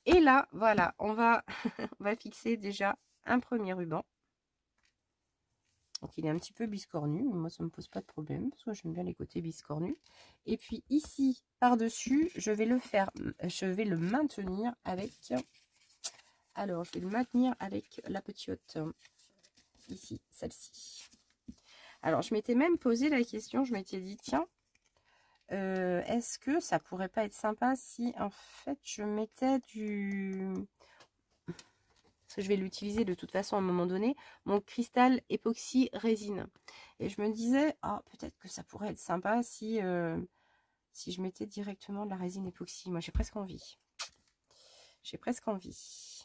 Et là, voilà, on va fixer déjà un premier ruban. Donc il est un petit peu biscornu, mais moi ça ne me pose pas de problème parce que j'aime bien les côtés biscornus. Et puis ici, par-dessus, je vais le maintenir avec... Alors, je vais le maintenir avec la petite ici, celle-ci. Alors, je m'étais même posé la question, je m'étais dit, tiens, est-ce que ça pourrait pas être sympa si en fait je mettais du... Parce que je vais l'utiliser de toute façon à un moment donné, mon cristal époxy résine. Et je me disais, oh, peut-être que ça pourrait être sympa si, si je mettais directement de la résine époxy. Moi, j'ai presque envie. J'ai presque envie.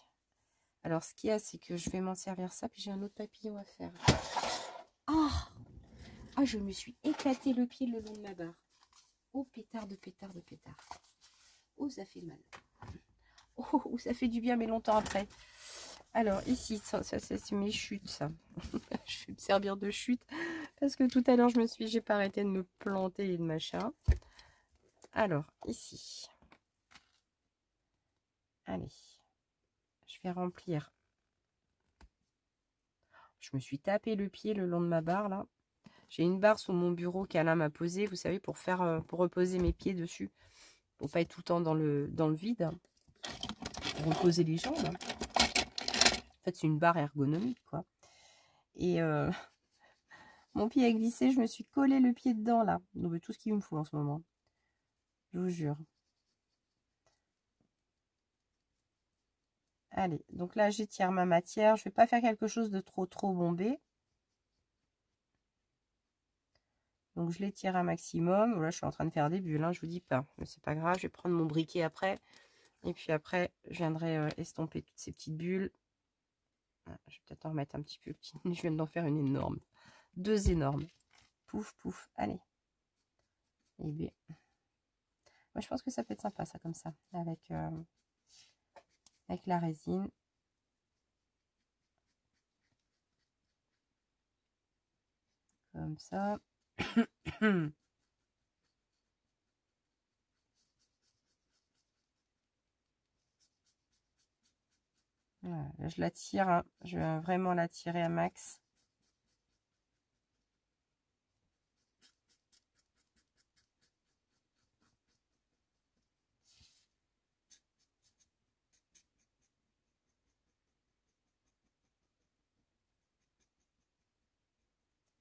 Alors, ce qu'il y a, c'est que je vais m'en servir ça, puis j'ai un autre papillon à faire. Oh, oh, je me suis éclaté le pied le long de ma barre. Oh, pétard de pétard de pétard. Oh, ça fait mal. Oh, ça fait du bien, mais longtemps après. Alors, ici, ça c'est mes chutes, ça. Je vais me servir de chute. Parce que tout à l'heure, j'ai pas arrêté de me planter et de machin. Alors, ici. Allez. Je vais remplir. Je me suis tapé le pied le long de ma barre, là. J'ai une barre sous mon bureau qu'Alain m'a posée, vous savez, pour reposer mes pieds dessus. Pour pas être tout le temps dans le vide. Pour reposer les jambes. En fait, c'est une barre ergonomique, quoi. Et mon pied a glissé, je me suis collé le pied dedans, là. Donc, tout ce qu'il me faut en ce moment. Je vous jure. Allez, donc là, j'étire ma matière. Je vais pas faire quelque chose de trop bombé. Donc, je l'étire un maximum. Là, je suis en train de faire des bulles, hein, je vous dis pas. Mais c'est pas grave, je vais prendre mon briquet après. Et puis après, je viendrai estomper toutes ces petites bulles. Ah, je vais peut-être en remettre un petit peu petit. Je viens d'en faire une énorme. 2 énormes. Pouf, pouf. Allez. Et bien. Moi, je pense que ça peut être sympa, ça, comme ça. Avec la résine. Comme ça. Voilà, là, je la tire, hein. Je vais vraiment la tirer à max.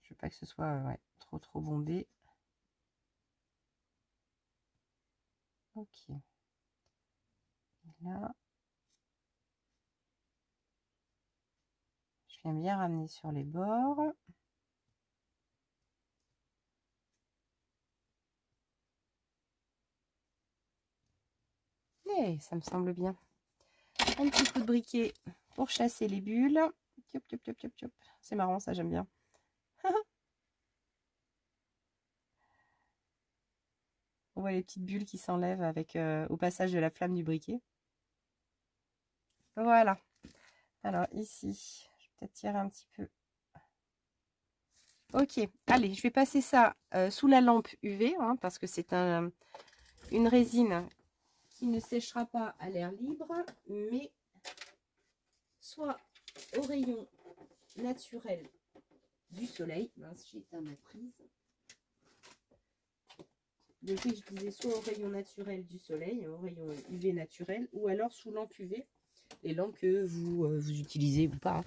Je veux pas que ce soit ouais, trop bombé. Ok. Et là, je viens bien ramener sur les bords. Et ça me semble bien. Un petit coup de briquet pour chasser les bulles. C'est marrant, ça j'aime bien. On voit les petites bulles qui s'enlèvent avec au passage de la flamme du briquet. Voilà. Alors ici, je vais peut-être tirer un petit peu. Ok, allez, je vais passer ça sous la lampe UV, hein, parce que c'est une résine qui ne séchera pas à l'air libre, mais soit au rayon naturel du soleil. Mince, j'ai éteint ma prise. Donc je disais soit au rayon naturel du soleil, au rayon UV naturel, ou alors sous lampe UV, les lampes que vous utilisez ou pas,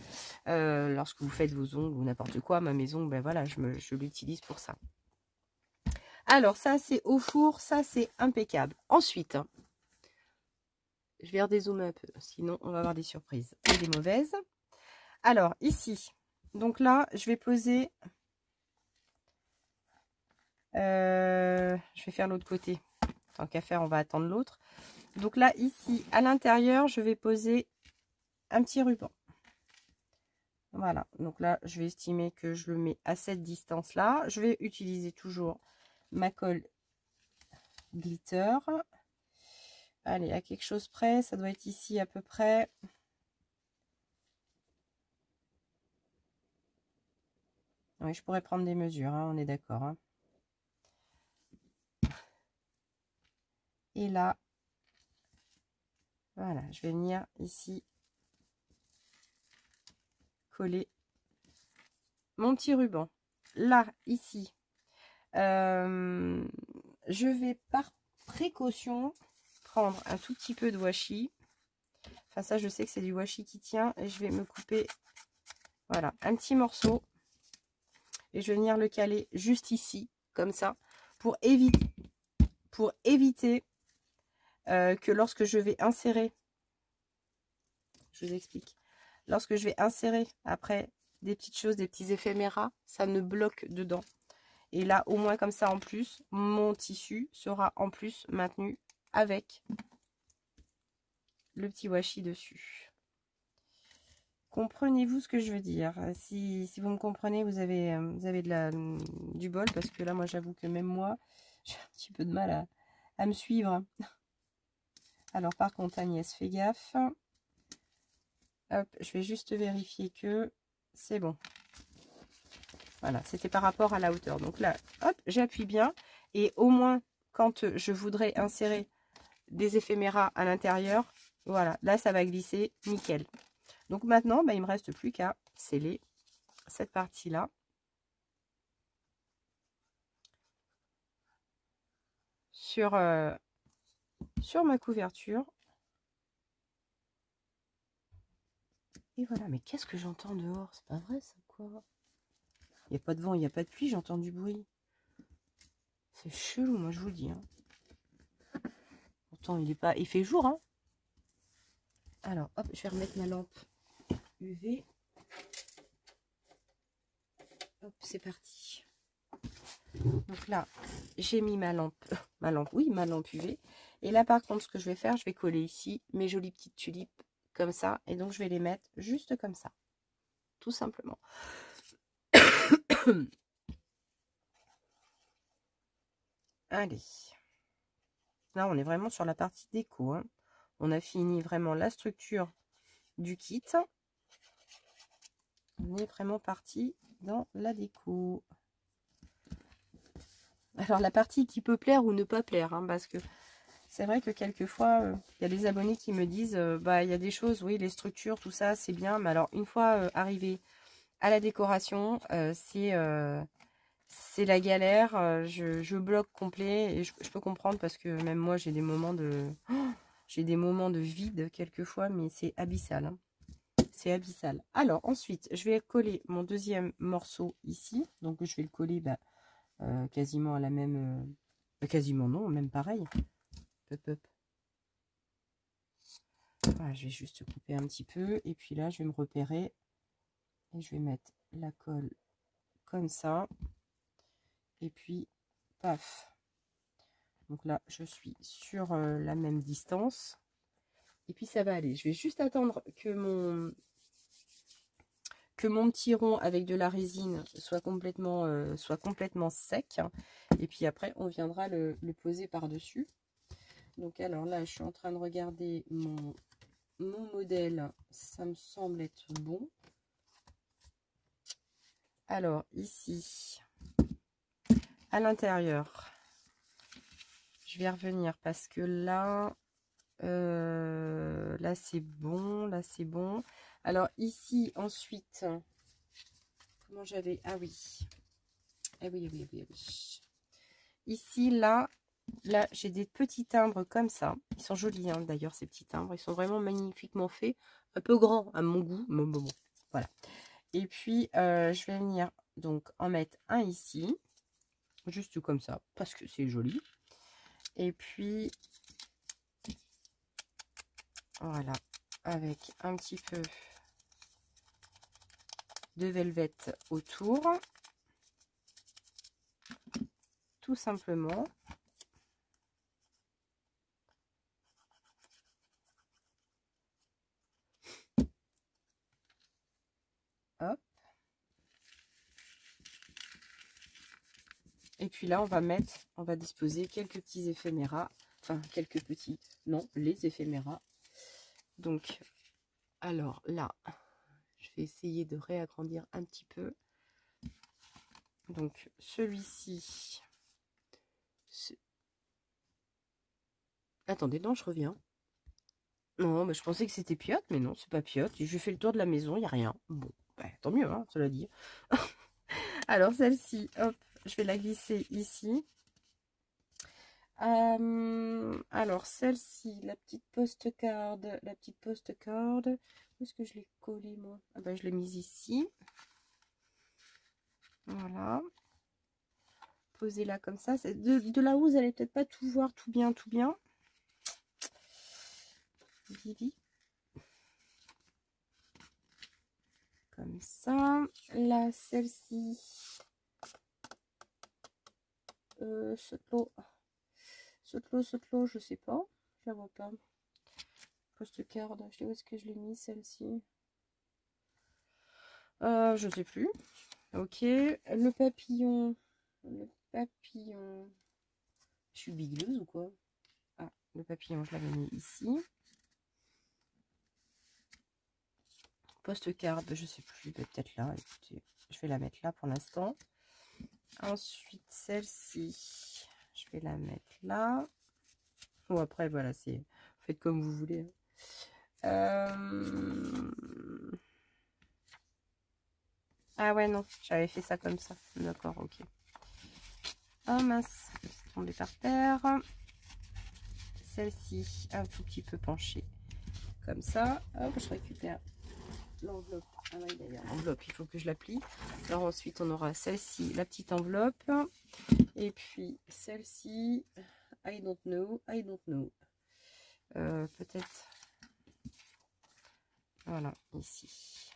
hein. Lorsque vous faites vos ongles ou n'importe quoi. Ma maison, ben voilà, je l'utilise pour ça. Alors ça c'est au four, ça c'est impeccable. Ensuite, je vais redézoomer un peu, sinon on va avoir des surprises et des mauvaises. Alors ici, donc là je vais poser, je vais faire l'autre côté. Tant qu'à faire, on va attendre l'autre. Donc là ici à l'intérieur, je vais poser un petit ruban. Voilà, donc là je vais estimer que je le mets à cette distance là. Je vais utiliser toujours ma colle glitter. Allez, à quelque chose près, ça doit être ici à peu près. Oui, je pourrais prendre des mesures, hein, on est d'accord. Hein. Et là, voilà, je vais venir ici coller mon petit ruban. Là, ici, je vais par précaution prendre un tout petit peu de washi. Enfin, ça, je sais que c'est du washi qui tient. Et je vais me couper, voilà, un petit morceau. Et je vais venir le caler juste ici, comme ça, pour éviter que lorsque je vais insérer, je vous explique, lorsque je vais insérer après des petites choses, des petits éphéméras, ça ne bloque dedans. Et là, au moins comme ça, en plus, mon tissu sera en plus maintenu avec le petit washi dessus. Comprenez-vous ce que je veux dire? Si vous me comprenez, vous avez du bol, parce que là, moi, j'avoue que même moi, j'ai un petit peu de mal à me suivre. Alors, par contre, Agnès, fais gaffe. Hop, je vais juste vérifier que c'est bon. Voilà, c'était par rapport à la hauteur. Donc là, hop, j'appuie bien. Et au moins, quand je voudrais insérer des éphéméras à l'intérieur, voilà, là, ça va glisser nickel. Donc maintenant, bah, il ne me reste plus qu'à sceller cette partie-là. Sur ma couverture. Et voilà, mais qu'est-ce que j'entends dehors? C'est pas vrai, ça, quoi? Il n'y a pas de vent, il n'y a pas de pluie, j'entends du bruit. C'est chelou, moi, je vous le dis. Hein. Pourtant, il fait jour, hein. Alors, hop, je vais remettre ma lampe UV. Hop, c'est parti. Donc là, j'ai mis ma lampe UV. Et là, par contre, ce que je vais faire, je vais coller ici mes jolies petites tulipes comme ça. Et donc, je vais les mettre juste comme ça. Tout simplement. Allez. Là, on est vraiment sur la partie déco. Hein. On a fini vraiment la structure du kit. On est vraiment parti dans la déco. Alors, la partie qui peut plaire ou ne pas plaire, hein, parce que C'est vrai que quelquefois, il y a des abonnés qui me disent, bah, il y a des choses, oui, les structures, tout ça, c'est bien. Mais alors, une fois arrivé à la décoration, c'est la galère. Je bloque complet et je peux comprendre parce que même moi, j'ai des moments de... j'ai des moments de vide quelquefois, mais c'est abyssal, hein. C'est abyssal. Alors, ensuite, je vais coller mon deuxième morceau ici. Donc, je vais le coller bah, quasiment à la même... quasiment non, même pareil. Hop, hop. Voilà, je vais juste couper un petit peu. Et puis là, je vais me repérer. Et je vais mettre la colle comme ça. Et puis, paf. Donc là, je suis sur la même distance. Et puis, ça va aller. Je vais juste attendre que mon petit rond avec de la résine soit complètement sec. Et puis après, on viendra le poser par-dessus. Donc, alors là, je suis en train de regarder mon modèle. Ça me semble être bon. Alors, ici, à l'intérieur, je vais revenir parce que là, là c'est bon, là c'est bon. Alors ici, ensuite, comment j'avais... Ah oui. Ah oui, oui, oui, oui. Ici, là, j'ai des petits timbres comme ça. Ils sont jolis, hein, d'ailleurs, ces petits timbres. Ils sont vraiment magnifiquement faits. Un peu grands à mon goût. Bon, voilà. Et puis, je vais venir donc en mettre un ici. Juste comme ça, parce que c'est joli. Et puis, voilà, avec un petit peu de velvet autour. Tout simplement. Hop. Et puis là, on va disposer quelques petits éphéméras. Enfin, quelques petits, non, les éphéméras. Donc, alors là, je vais essayer de réagrandir un petit peu. Donc, celui-ci. Attendez, non, je reviens. Non, mais je pensais que c'était Piotte, mais non, c'est pas Piotte. Je fais le tour de la maison, il n'y a rien. Bon, bah, tant mieux, hein, cela dit. Alors, celle-ci, hop, je vais la glisser ici. Alors, celle-ci, la petite postcard. Où est-ce que je l'ai collée, moi? Ah bah, je l'ai mise ici. Voilà. Posez-la comme ça. De là où vous allez peut-être pas tout voir, tout bien, tout bien. Vivi. Comme ça. Là, celle-ci. Saute-l'eau, je sais pas. Je la vois pas. Postcard. Je sais où est-ce que je l'ai mis, celle-ci. Je sais plus. Ok. Le papillon. Je suis bigleuse ou quoi? Ah, le papillon, je l'avais mis ici. Postcard, je sais plus, peut-être là. Écoutez, je vais la mettre là pour l'instant. Ensuite, celle-ci, je vais la mettre là. Bon, après, voilà, c'est... Faites comme vous voulez. Ah ouais, non, j'avais fait ça comme ça. D'accord, ok. Oh mince, c'est tombé par terre. Celle-ci, un tout petit peu penchée. Comme ça. Hop, je récupère l'enveloppe. Ah oui, d'ailleurs, l'enveloppe, il faut que je la plie. Alors ensuite, on aura celle-ci, la petite enveloppe. Et puis celle-ci, I don't know. Peut-être, voilà, ici.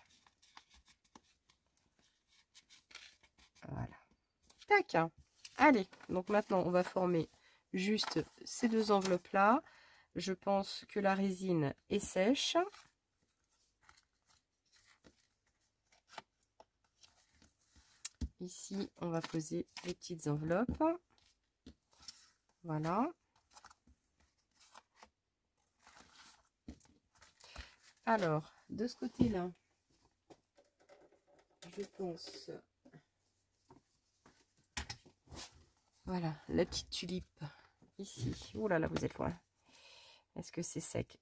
Voilà. Tac. Allez, donc maintenant, on va former juste ces deux enveloppes-là. Je pense que la résine est sèche. Ici, on va poser les petites enveloppes. Voilà. Alors, de ce côté-là, je pense... Voilà, la petite tulipe ici. Oh là là, vous êtes loin. Est-ce que c'est sec?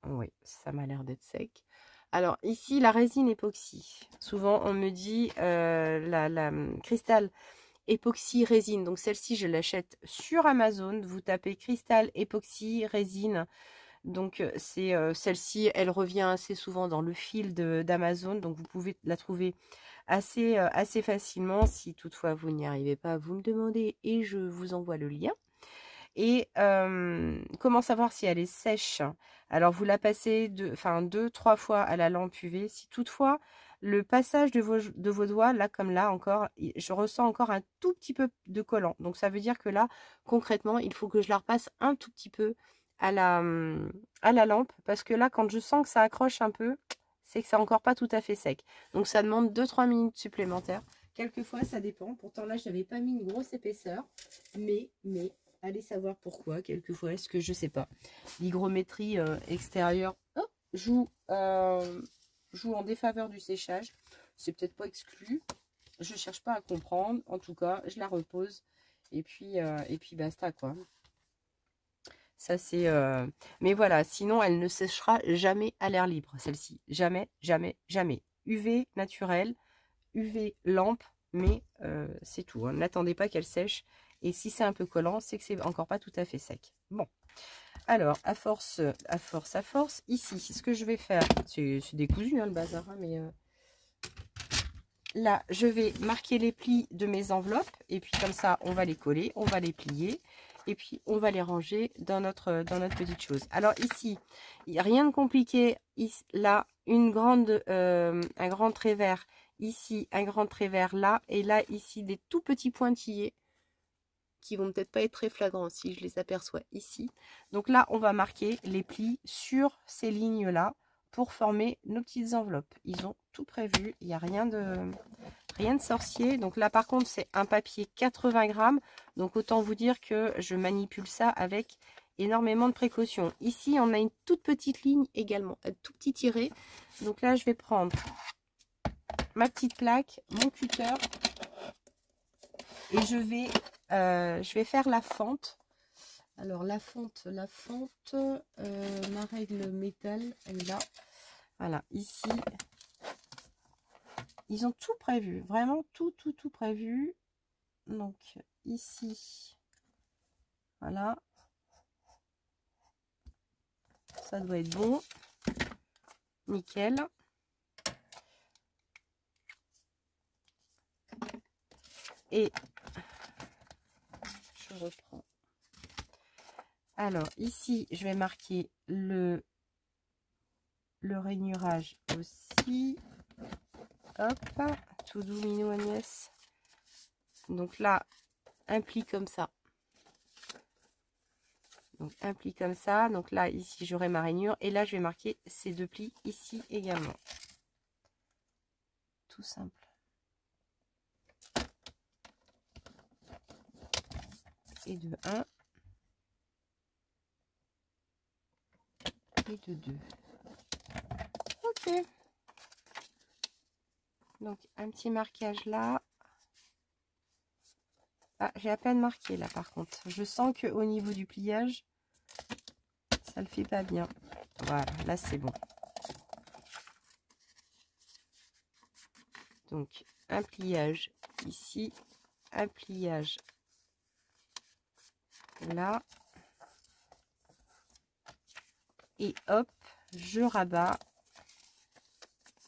Oui, ça m'a l'air d'être sec. Alors ici, la résine époxy. Souvent, on me dit la cristal époxy résine. Donc celle-ci, je l'achète sur Amazon. Vous tapez cristal époxy résine. Donc c'est celle-ci, elle revient assez souvent dans le fil d'Amazon. Donc vous pouvez la trouver assez facilement. Si toutefois vous n'y arrivez pas, vous me demandez et je vous envoie le lien. Et comment savoir si elle est sèche? Alors vous la passez 2-3 fois à la lampe UV. Si toutefois le passage de vos doigts, là comme là encore, je ressens encore un tout petit peu de collant. Donc ça veut dire que là, concrètement, il faut que je la repasse un tout petit peu à la lampe. Parce que là, quand je sens que ça accroche un peu, c'est que c'est encore pas tout à fait sec. Donc ça demande 2-3 minutes supplémentaires. Quelquefois, ça dépend. Pourtant là, je n'avais pas mis une grosse épaisseur. Mais allez savoir pourquoi. Quelquefois, est-ce que je sais pas. L'hygrométrie extérieure joue en défaveur du séchage. C'est peut-être pas exclu. Je cherche pas à comprendre. En tout cas, je la repose. Et puis basta quoi. Ça c'est. Mais voilà, sinon elle ne séchera jamais à l'air libre, celle-ci. Jamais, jamais, jamais. UV naturel, UV lampe, mais c'est tout. Hein. N'attendez pas qu'elle sèche. Et si c'est un peu collant, c'est que c'est encore pas tout à fait sec. Bon. Alors, à force, ici, ce que je vais faire, c'est décousu hein, le bazar, hein, mais là, je vais marquer les plis de mes enveloppes. Et puis comme ça, on va les coller, on va les plier. Et puis, on va les ranger dans notre petite chose. Alors ici, il n'y a rien de compliqué. Ici, là, un grand trait vert. Ici, un grand trait vert là. Et là, ici, des tout petits pointillés qui vont peut-être pas être très flagrants si je les aperçois ici. Donc là, on va marquer les plis sur ces lignes-là pour former nos petites enveloppes. Ils ont tout prévu. Il n'y a rien de sorcier. Donc là, par contre, c'est un papier 80 grammes. Donc autant vous dire que je manipule ça avec énormément de précautions. Ici, on a une toute petite ligne également, un tout petit tiré. Donc là, je vais prendre ma petite plaque, mon cutter et je vais faire la fente. Alors la fente, ma règle métal, elle est là. Voilà, ici, ils ont tout prévu, vraiment tout prévu. Donc ici, voilà, ça doit être bon, nickel. Et je reprends. Alors ici, je vais marquer le rainurage aussi. Hop, tout doux, minou Agnès. Donc là, un pli comme ça. Donc un pli comme ça. Donc là, ici, j'aurai ma rainure. Et là, je vais marquer ces deux plis ici également. Tout simple. Et de 1. Et de 2. Ok. Donc un petit marquage là. Ah, j'ai à peine marqué là par contre. Je sens que au niveau du pliage, ça le fait pas bien. Voilà, là c'est bon. Donc un pliage ici, un pliage là. Et hop, je rabats.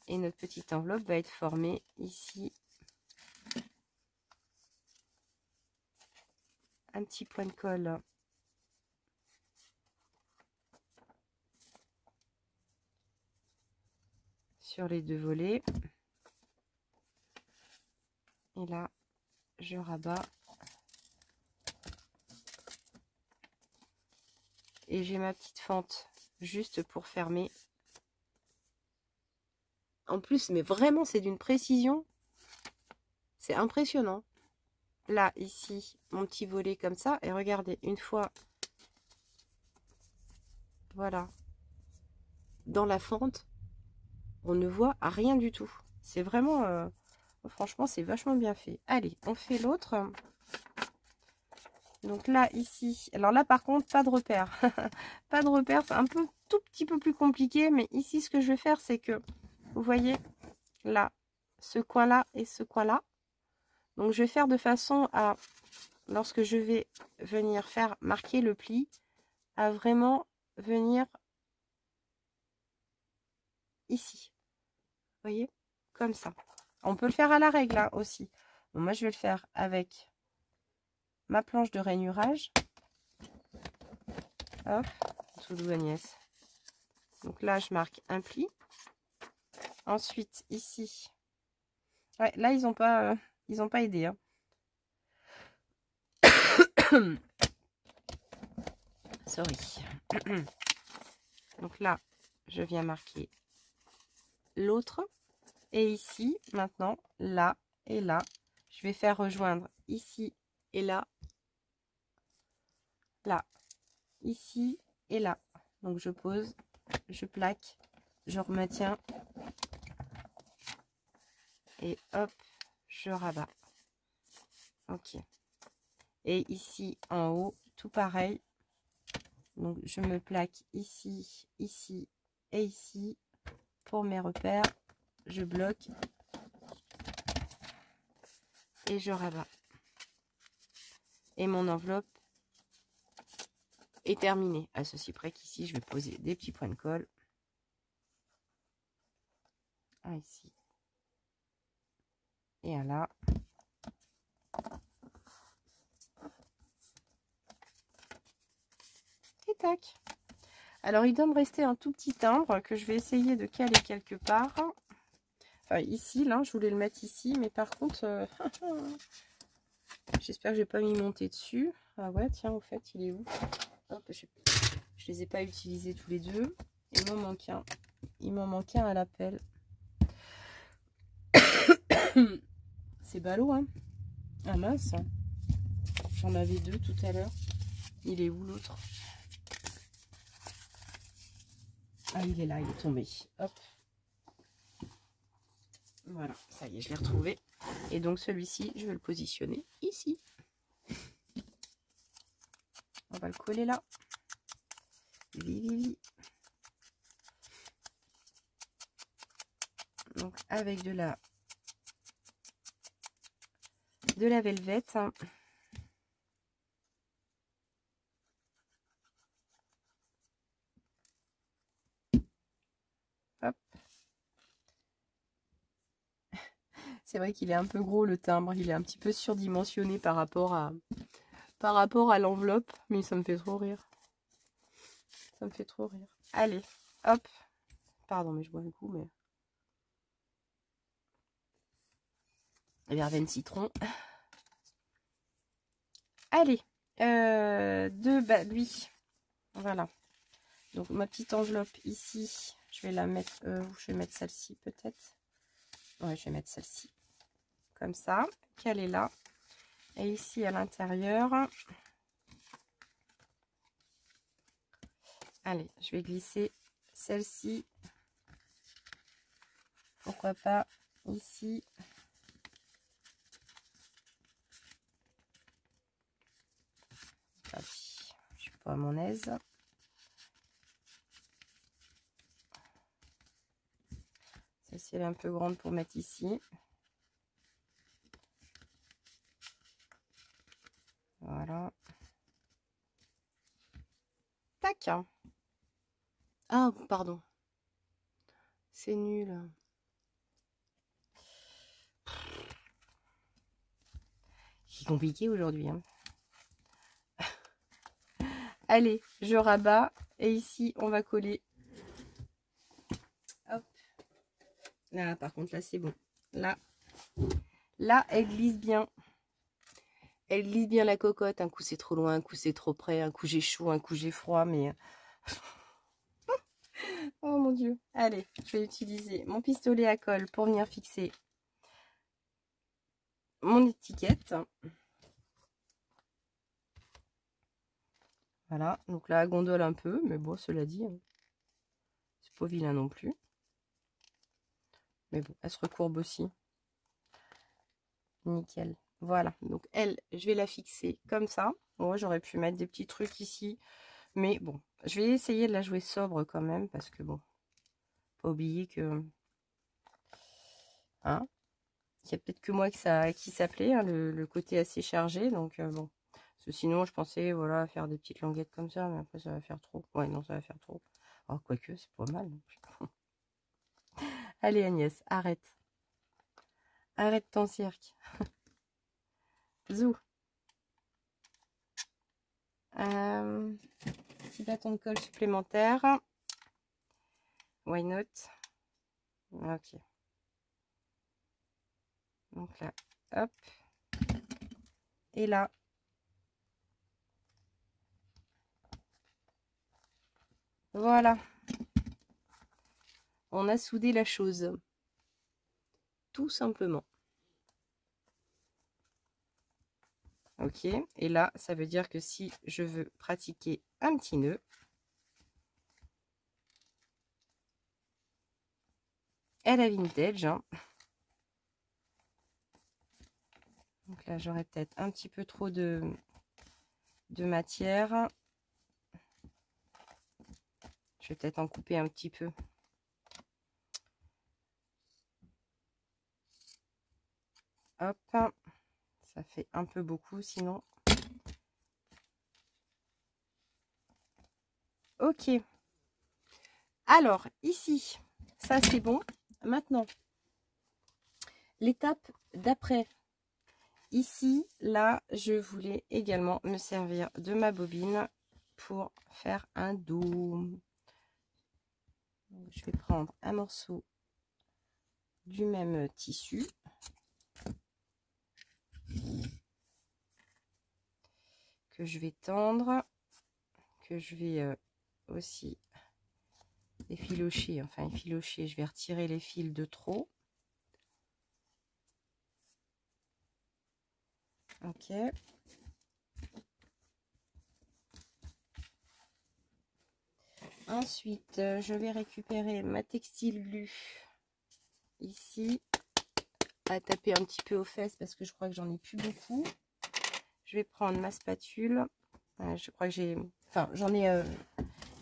Et notre petite enveloppe va être formée ici. Un petit point de colle sur les deux volets. Et là, je rabats. Et j'ai ma petite fente juste pour fermer. En plus, mais vraiment, c'est d'une précision. C'est impressionnant. Là, ici, mon petit volet comme ça. Et regardez, une fois, voilà, dans la fente, on ne voit rien du tout. C'est vraiment, franchement, c'est vachement bien fait. Allez, on fait l'autre. Donc là, ici, alors là par contre, pas de repère. Pas de repère, c'est un peu tout petit peu plus compliqué. Mais ici, ce que je vais faire, c'est que, vous voyez, là, ce coin-là et ce coin-là. Donc je vais faire de façon à, lorsque je vais venir faire marquer le pli, à vraiment venir ici. Vous voyez, comme ça. On peut le faire à la règle hein, aussi. Bon, moi, je vais le faire avec ma planche de rainurage. Hop, tout doux Agnès. Donc là, je marque un pli. Ensuite, ici. Ouais, là, ils n'ont pas aidé. Hein. Sorry. Donc là, je viens marquer l'autre. Et ici, maintenant, là et là, je vais faire rejoindre ici et là. Là, ici et là. Donc je pose, je plaque, je retiens et hop, je rabats. Ok. Et ici en haut, tout pareil. Donc je me plaque ici, ici et ici pour mes repères. Je bloque et je rabats. Et mon enveloppe est terminée. À ceci près qu'ici, je vais poser des petits points de colle. Un ici et un là. Et tac. Alors il doit me rester un tout petit timbre que je vais essayer de caler quelque part. Enfin ici, là, je voulais le mettre ici, mais par contre, j'espère que je vais pas m'y monter dessus. Ah ouais, tiens, au fait, il est où? Hop, je les ai pas utilisés tous les deux. Il m'en manque un. Il m'en manque un à l'appel. C'est ballot, hein? Ah mince. J'en avais deux tout à l'heure. Il est où l'autre? Ah, il est là, il est tombé. Hop. Voilà, ça y est, je l'ai retrouvé. Et donc celui-ci, je vais le positionner ici. On va le coller là. Donc avec de la velvette. Hop. C'est vrai qu'il est un peu gros le timbre, il est un petit peu surdimensionné par rapport à l'enveloppe, mais ça me fait trop rire. Ça me fait trop rire. Allez, hop. Pardon, mais je bois un coup, mais... Verveine citron. Allez, lui. Voilà. Donc ma petite enveloppe ici, je vais la mettre, je vais mettre celle-ci peut-être. Ouais, je vais mettre celle-ci. Comme ça, qu'elle est là. Et ici à l'intérieur. Allez, je vais glisser celle-ci. Pourquoi pas ici. Je suis pas à mon aise. Celle-ci elle est un peu grande pour mettre ici. Voilà. Tac. Ah, pardon. C'est nul. C'est compliqué aujourd'hui. Hein. Allez, je rabats. Et ici, on va coller. Hop. Là, par contre, là, c'est bon. Là, elle glisse bien. Elle glisse bien la cocotte. Un coup, c'est trop loin. Un coup, c'est trop près. Un coup, j'ai chaud. Un coup, j'ai froid. Mais... oh mon Dieu. Allez, je vais utiliser mon pistolet à colle pour venir fixer mon étiquette. Voilà. Donc là, elle gondole un peu. Mais bon, cela dit, c'est pas vilain non plus. Mais bon, elle se recourbe aussi. Nickel. Voilà, donc elle, je vais la fixer comme ça. Bon, j'aurais pu mettre des petits trucs ici, mais bon, je vais essayer de la jouer sobre quand même, parce que bon, pas oublier que... Hein, il y a peut-être que moi qui s'appelait, hein, le côté assez chargé, donc bon. Parce que sinon, je pensais, voilà, faire des petites languettes comme ça, mais après, ça va faire trop. Ouais, non, ça va faire trop. Oh, quoique, c'est pas mal non plus. Allez, Agnès, arrête. Arrête ton cirque. Zou. Petit bâton de colle supplémentaire. Why not? Ok. Donc là, hop. Et là. Voilà. On a soudé la chose. Tout simplement. Ok. Et là, ça veut dire que si je veux pratiquer un petit nœud, à la vintage, hein. Donc là, j'aurais peut-être un petit peu trop de matière. Je vais peut-être en couper un petit peu. Hop. Ça fait un peu beaucoup sinon. Ok. Alors, ici, ça c'est bon. Maintenant, l'étape d'après. Ici, là, je voulais également me servir de ma bobine pour faire un dos. Donc, je vais prendre un morceau du même tissu. Que je vais tendre. Que je vais aussi effilocher. Enfin, effilocher, je vais retirer les fils de trop. Ok. Ensuite, je vais récupérer ma textile glue ici, à taper un petit peu aux fesses parce que je crois que j'en ai plus beaucoup. Je vais prendre ma spatule. Je crois que j'ai... Enfin, j'en ai...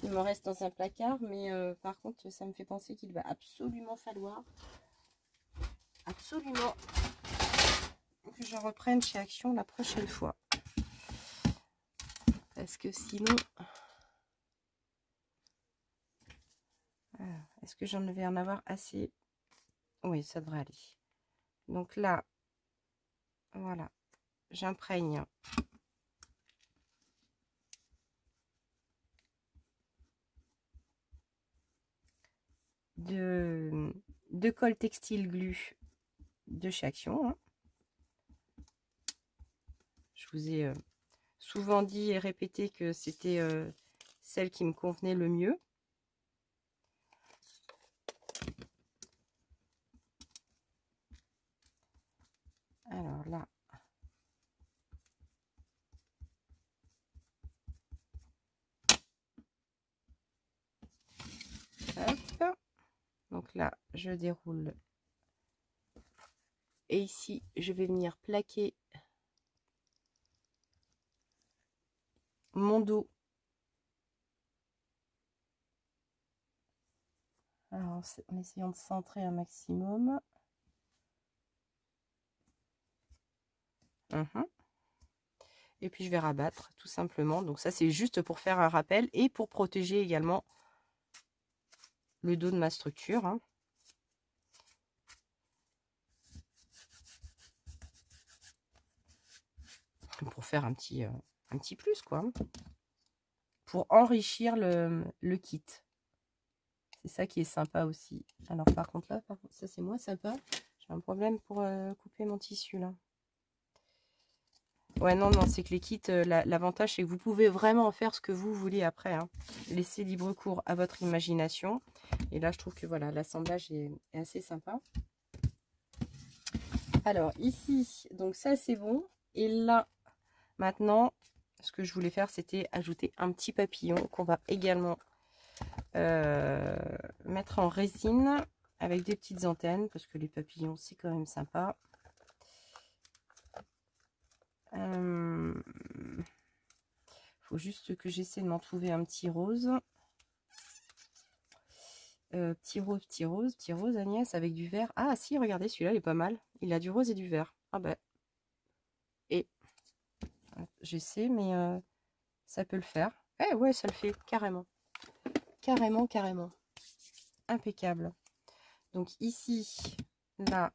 il me reste dans un placard, mais par contre, ça me fait penser qu'il va absolument falloir... Absolument que je reprenne chez Action la prochaine fois. Parce que sinon... Est-ce que j'en vais en avoir assez? Oui, ça devrait aller. Donc là, voilà, j'imprègne de colle textile glue de chez Action. Hein. Je vous ai souvent dit et répété que c'était celle qui me convenait le mieux. Alors là, hop. Donc là, je déroule. Et ici, je vais venir plaquer mon dos. Alors, en essayant de centrer un maximum. Et puis je vais rabattre tout simplement. Donc ça c'est juste pour faire un rappel et pour protéger également le dos de ma structure. Hein. Pour faire un petit plus quoi. Pour enrichir le kit. C'est ça qui est sympa aussi. Alors par contre là, ça c'est moins sympa. J'ai un problème pour couper mon tissu là. Ouais, non, c'est que les kits, l'avantage, c'est que vous pouvez vraiment en faire ce que vous voulez après. Hein. Laissez libre cours à votre imagination. Et là, je trouve que voilà, l'assemblage est assez sympa. Alors, ici, donc ça, c'est bon. Et là, maintenant, ce que je voulais faire, c'était ajouter un petit papillon qu'on va également mettre en résine avec des petites antennes. Parce que les papillons, c'est quand même sympa. Faut juste que j'essaie de m'en trouver un petit rose. Petit rose, Agnès, avec du vert. Ah si, regardez, celui-là, il est pas mal. Il a du rose et du vert. Ah bah. Et j'essaie, mais ça peut le faire. Eh ouais, ça le fait, carrément. Carrément. Impeccable. Donc ici, là.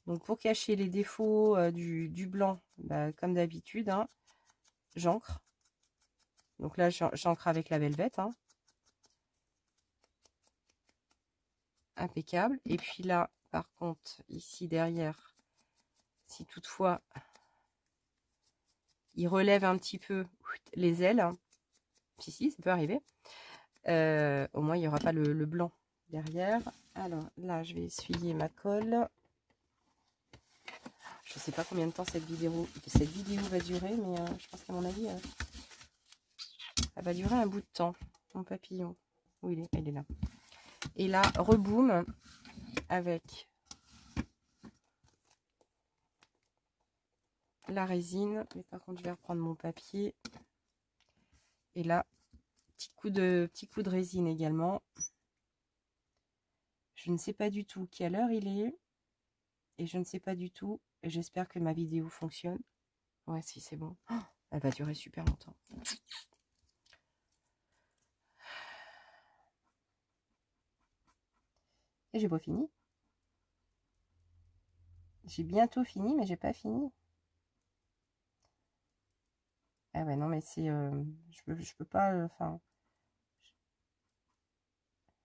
Donc pour cacher les défauts du blanc, bah, comme d'habitude, hein, j'encre. Donc là, j'encre avec la velvette. Hein. Impeccable. Et puis là, par contre, ici derrière, si toutefois il relève un petit peu les ailes, hein, si, ça peut arriver. Au moins, il n'y aura pas le blanc derrière. Alors là, je vais essuyer ma colle. Je ne sais pas combien de temps cette vidéo va durer, mais je pense qu'à mon avis, elle va durer un bout de temps. Mon papillon, où il est? Il est là. Et là, reboom avec la résine. Mais par contre, je vais reprendre mon papier. Et là, petit coup de résine également. Je ne sais pas du tout quelle heure il est. Et je ne sais pas du tout. J'espère que ma vidéo fonctionne. Ouais, si, c'est bon. Oh, elle va durer super longtemps. Et j'ai pas fini. J'ai bientôt fini, mais j'ai pas fini. Ah ouais, non, mais c'est... je peux pas... Enfin...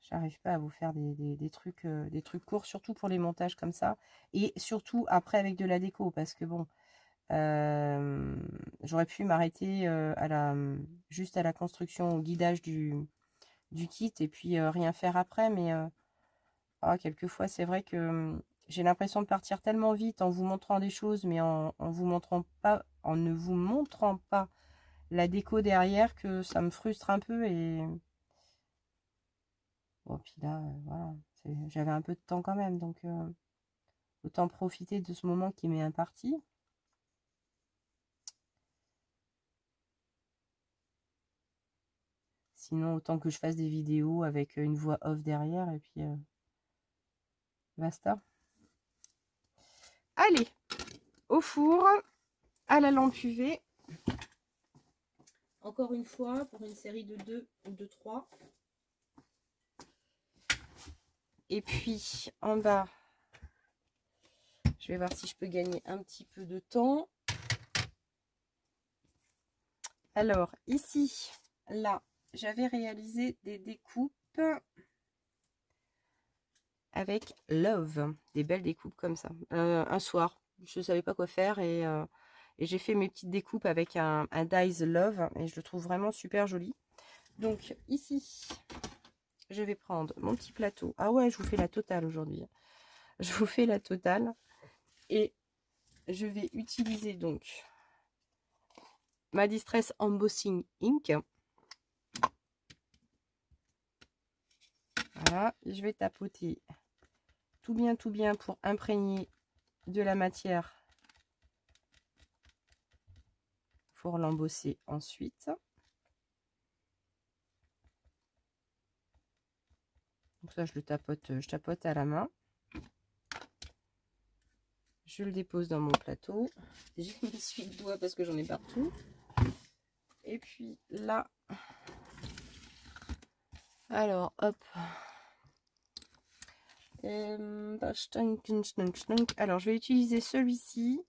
J'arrive pas à vous faire des trucs courts, surtout pour les montages comme ça. Et surtout après avec de la déco, parce que bon... j'aurais pu m'arrêter juste à la construction, au guidage du kit et puis rien faire après, mais quelquefois c'est vrai que j'ai l'impression de partir tellement vite en vous montrant des choses, mais en vous montrant pas, en ne vous montrant pas la déco derrière, que ça me frustre un peu. Et bon, puis là voilà, j'avais un peu de temps quand même, donc autant profiter de ce moment qui m'est imparti. Sinon, autant que je fasse des vidéos avec une voix off derrière et puis basta. Allez, au four, à la lampe UV. Encore une fois, pour une série de 2 ou de 3. Et puis, en bas, je vais voir si je peux gagner un petit peu de temps. Alors, ici, là, j'avais réalisé des découpes avec Love. Des belles découpes comme ça. Un soir, je ne savais pas quoi faire et j'ai fait mes petites découpes avec un Dies Love et je le trouve vraiment super joli. Donc, ici, je vais prendre mon petit plateau. Ah ouais, je vous fais la totale aujourd'hui. Je vous fais la totale. Et je vais utiliser donc ma Distress Embossing Ink. Voilà, je vais tapoter tout bien pour imprégner de la matière pour l'embosser ensuite. Donc ça, je tapote à la main. Je le dépose dans mon plateau. J'ai mis suite de doigts parce que j'en ai partout. Et puis là, alors hop. Alors je vais utiliser celui-ci.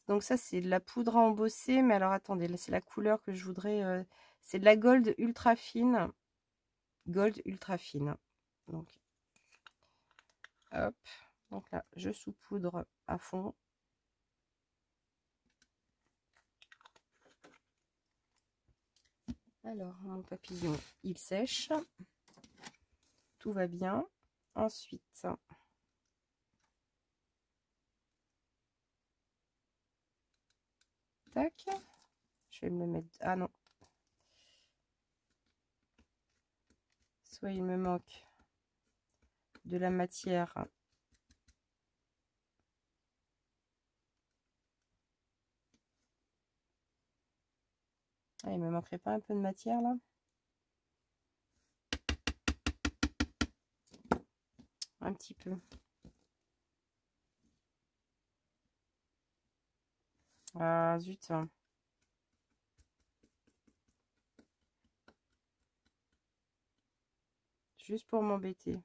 Donc ça c'est de la poudre à embosser. Mais alors attendez, là c'est la couleur que je voudrais. C'est de la gold ultra fine. Gold ultra fine. Donc hop. Donc là je saupoudre à fond. Alors mon papillon il sèche. Tout va bien. Ensuite, tac, je vais me mettre... Ah non. Soit il me manque de la matière Ah, il me manquerait pas un peu de matière là? Un petit peu. Ah zut. Juste pour m'embêter.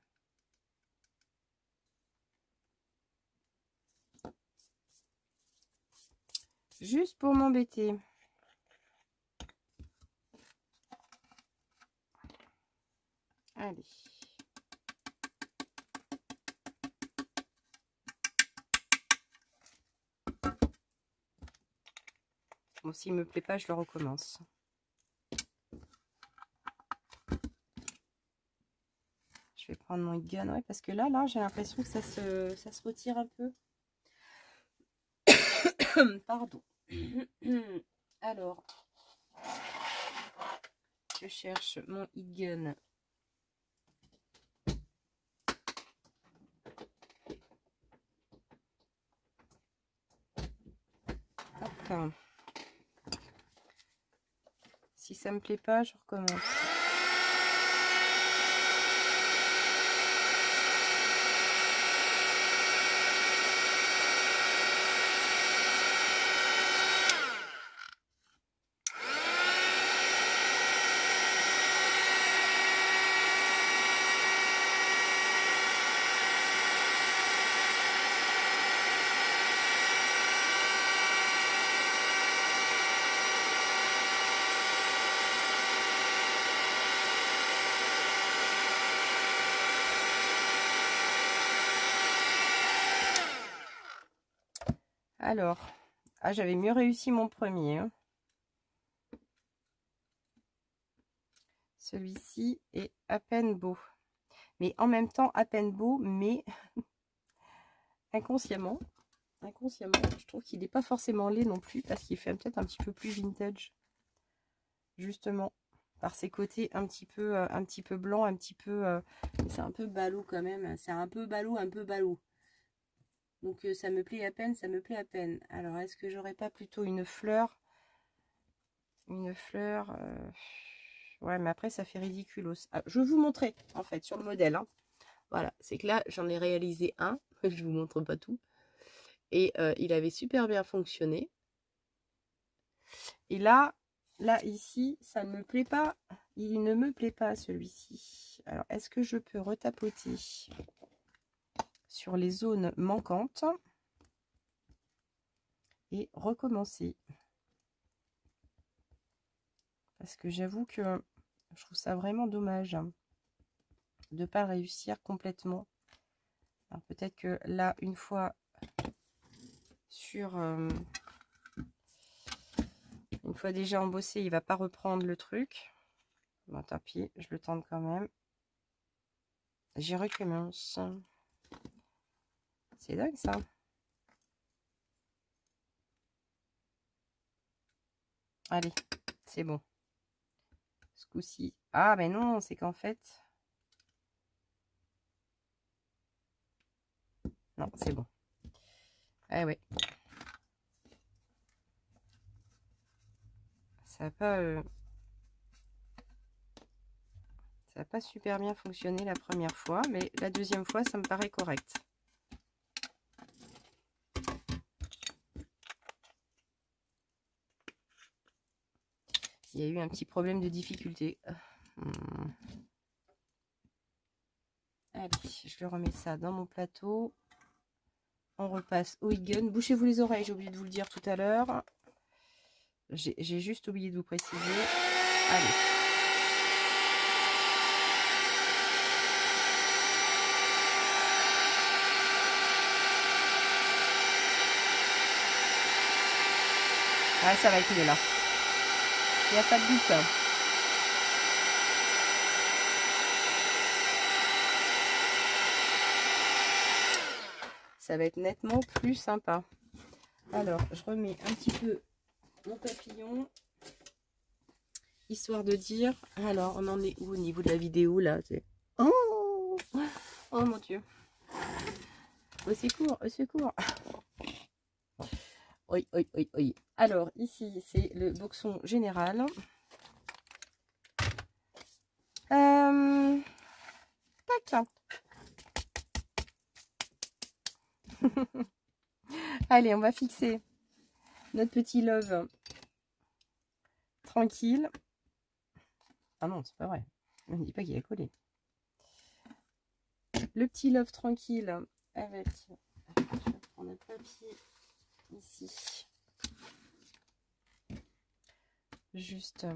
Juste pour m'embêter. Allez. Bon, s'il me plaît pas, je le recommence. Je vais prendre mon heat gun, ouais, parce que là j'ai l'impression que ça se retire un peu. Pardon. Alors, je cherche mon heat gun. Hop. Si ça me plaît pas, je recommence. Alors, j'avais mieux réussi mon premier. Hein. Celui-ci est à peine beau. Mais en même temps, à peine beau, mais inconsciemment, je trouve qu'il n'est pas forcément laid non plus, parce qu'il fait peut-être un petit peu plus vintage. Justement, par ses côtés un petit peu blanc, un petit peu... c'est un peu ballot quand même. C'est un peu ballot, un peu ballot. Donc ça me plaît à peine, ça me plaît à peine. Alors, est-ce que j'aurais pas plutôt une fleur? Une fleur... Ouais, mais après, ça fait ridicule aussi. Ah, je vais vous montrer, en fait, sur le modèle. Hein. Voilà, c'est que là, j'en ai réalisé un. Je vous montre pas tout. Et il avait super bien fonctionné. Et là, ici, ça ne me plaît pas. Il ne me plaît pas, celui-ci. Alors, est-ce que je peux retapoter sur les zones manquantes et recommencer? Parce que j'avoue que je trouve ça vraiment dommage de ne pas réussir complètement. Alors peut-être que là, une fois une fois déjà embossé, il va pas reprendre le truc. Bon, tant pis, je le tente quand même. J'y recommence. C'est dingue ça. Allez, c'est bon. Ce coup-ci. Ah, mais non, c'est qu'en fait... Non, c'est bon. Ah ouais. Ça n'a pas... Ça n'a pas super bien fonctionné la première fois, mais la deuxième fois, ça me paraît correct. Il y a eu un petit problème de difficulté. Allez, je le remets ça dans mon plateau. On repasse au heat gun. Bouchez-vous les oreilles, j'ai oublié de vous le dire tout à l'heure. J'ai juste oublié de vous préciser. Allez. Ah, ça va être mieux là. Il n'y a pas de doute. Ça va être nettement plus sympa. Alors, je remets un petit peu mon papillon. Histoire de dire... Alors, on en est où au niveau de la vidéo là? Oh, mon Dieu. Au secours, au secours. Oui, oui, oui, oui. Alors, ici, c'est le boxon général. Tac. Allez, on va fixer notre petit love tranquille. Ah non, c'est pas vrai. On ne dit pas qu'il a collé. Le petit love tranquille avec... Je vais prendre un papier ici. Juste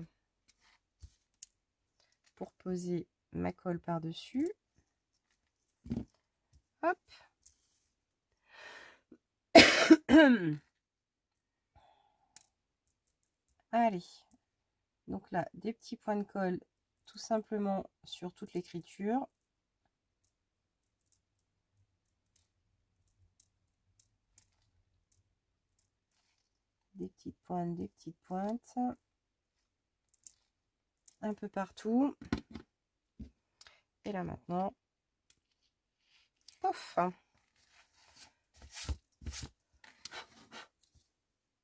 pour poser ma colle par-dessus. Hop. Allez. Donc là, des petits points de colle tout simplement sur toute l'écriture. Des petites pointes. Un peu partout. Et là maintenant, pof,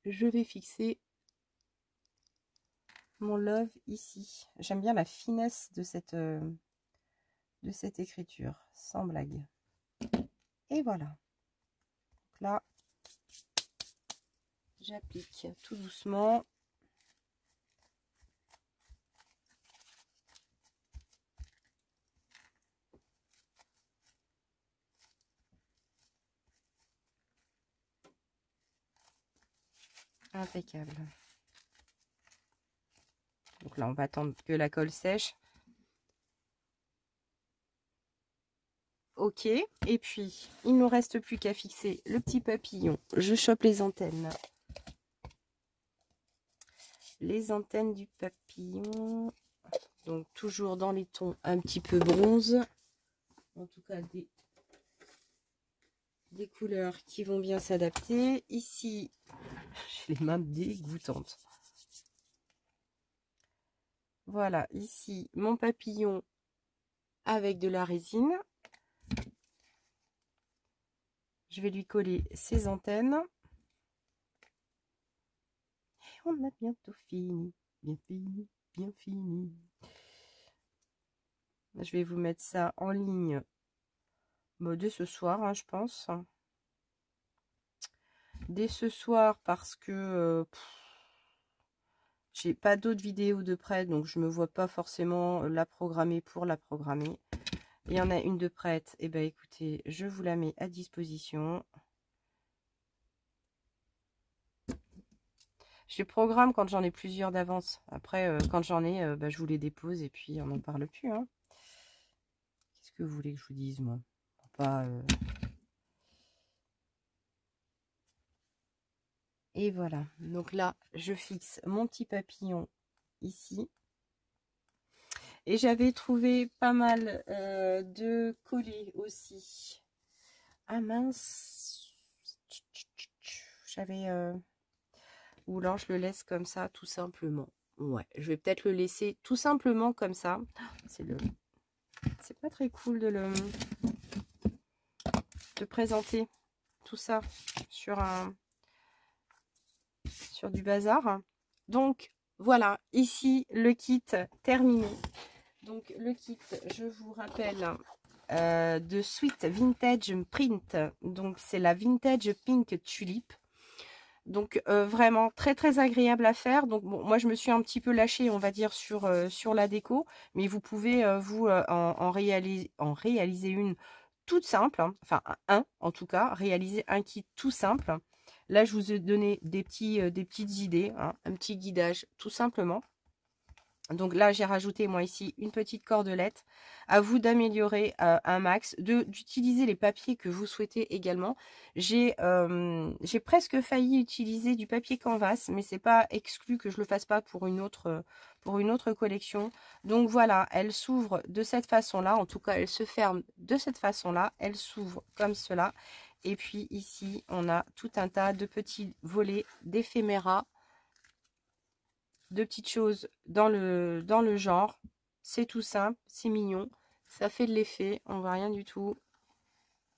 je vais fixer mon love ici. J'aime bien la finesse de cette écriture, sans blague. Et voilà. Donc là, j'applique tout doucement. Impeccable. Donc là, on va attendre que la colle sèche. Ok. Et puis, il ne nous reste plus qu'à fixer le petit papillon. Je chope les antennes. Les antennes du papillon. Donc, toujours dans les tons un petit peu bronze. En tout cas, des couleurs qui vont bien s'adapter. Ici, j'ai les mains dégoûtantes. Voilà, ici, mon papillon avec de la résine. Je vais lui coller ses antennes. Et on a bientôt fini. Bien fini, bien fini. Je vais vous mettre ça en ligne dès ce soir, hein, je pense. Dès ce soir parce que j'ai pas d'autres vidéos de près, donc je me vois pas forcément la programmer pour la programmer. Il y en a une de prête, et ben écoutez, je vous la mets à disposition. Je les programme quand j'en ai plusieurs d'avance. Après, quand j'en ai, je vous les dépose et puis on n'en parle plus. Hein. Qu'est-ce que vous voulez que je vous dise, moi? Pas, Et voilà. Donc là, je fixe mon petit papillon ici. Et j'avais trouvé pas mal de collés aussi. Ah mince. J'avais... Ou alors je le laisse comme ça, tout simplement. Ouais, je vais peut-être le laisser tout simplement comme ça. C'est pas très cool de présenter tout ça sur du bazar. Donc voilà, ici le kit terminé. Donc le kit, je vous rappelle, de Sweet Vintage Print. Donc c'est la Vintage Pink Tulip. Donc vraiment très très agréable à faire. Donc bon, moi je me suis un petit peu lâchée, on va dire, sur la déco, mais vous pouvez vous en réaliser une toute simple, hein. Enfin en tout cas, réaliser un kit tout simple. Là je vous ai donné des petites idées, hein, un petit guidage tout simplement. Donc là, j'ai rajouté, moi, ici, une petite cordelette. À vous d'améliorer un max, d'utiliser les papiers que vous souhaitez également. J'ai presque failli utiliser du papier canvas, mais c'est pas exclu que je le fasse pas pour une autre collection. Donc voilà, elle s'ouvre de cette façon-là. En tout cas, elle se ferme de cette façon-là. Elle s'ouvre comme cela. Et puis ici, on a tout un tas de petits volets d'éphéméra, de petites choses dans le genre. C'est tout simple, c'est mignon, ça fait de l'effet, on voit rien du tout.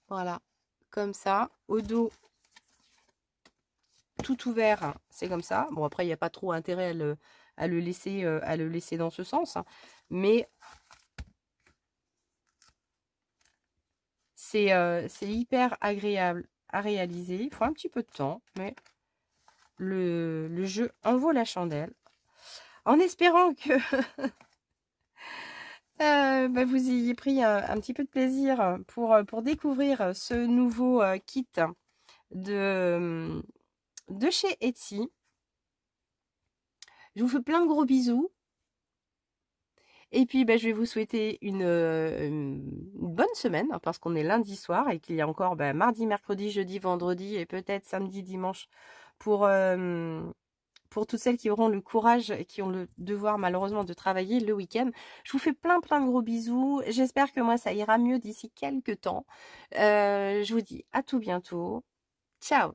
Voilà, comme ça. Au dos, tout ouvert, hein, c'est comme ça. Bon, après, il n'y a pas trop intérêt à le laisser dans ce sens. Hein. Mais c'est hyper agréable à réaliser. Il faut un petit peu de temps, mais le jeu en vaut la chandelle. En espérant que bah, vous ayez pris un petit peu de plaisir pour découvrir ce nouveau kit de chez Etsy. Je vous fais plein de gros bisous. Et puis, bah, je vais vous souhaiter une bonne semaine, hein, parce qu'on est lundi soir et qu'il y a encore bah, mardi, mercredi, jeudi, vendredi et peut-être samedi, dimanche pour toutes celles qui auront le courage et qui ont le devoir malheureusement de travailler le week-end. Je vous fais plein de gros bisous. J'espère que moi, ça ira mieux d'ici quelques temps. Je vous dis à tout bientôt. Ciao!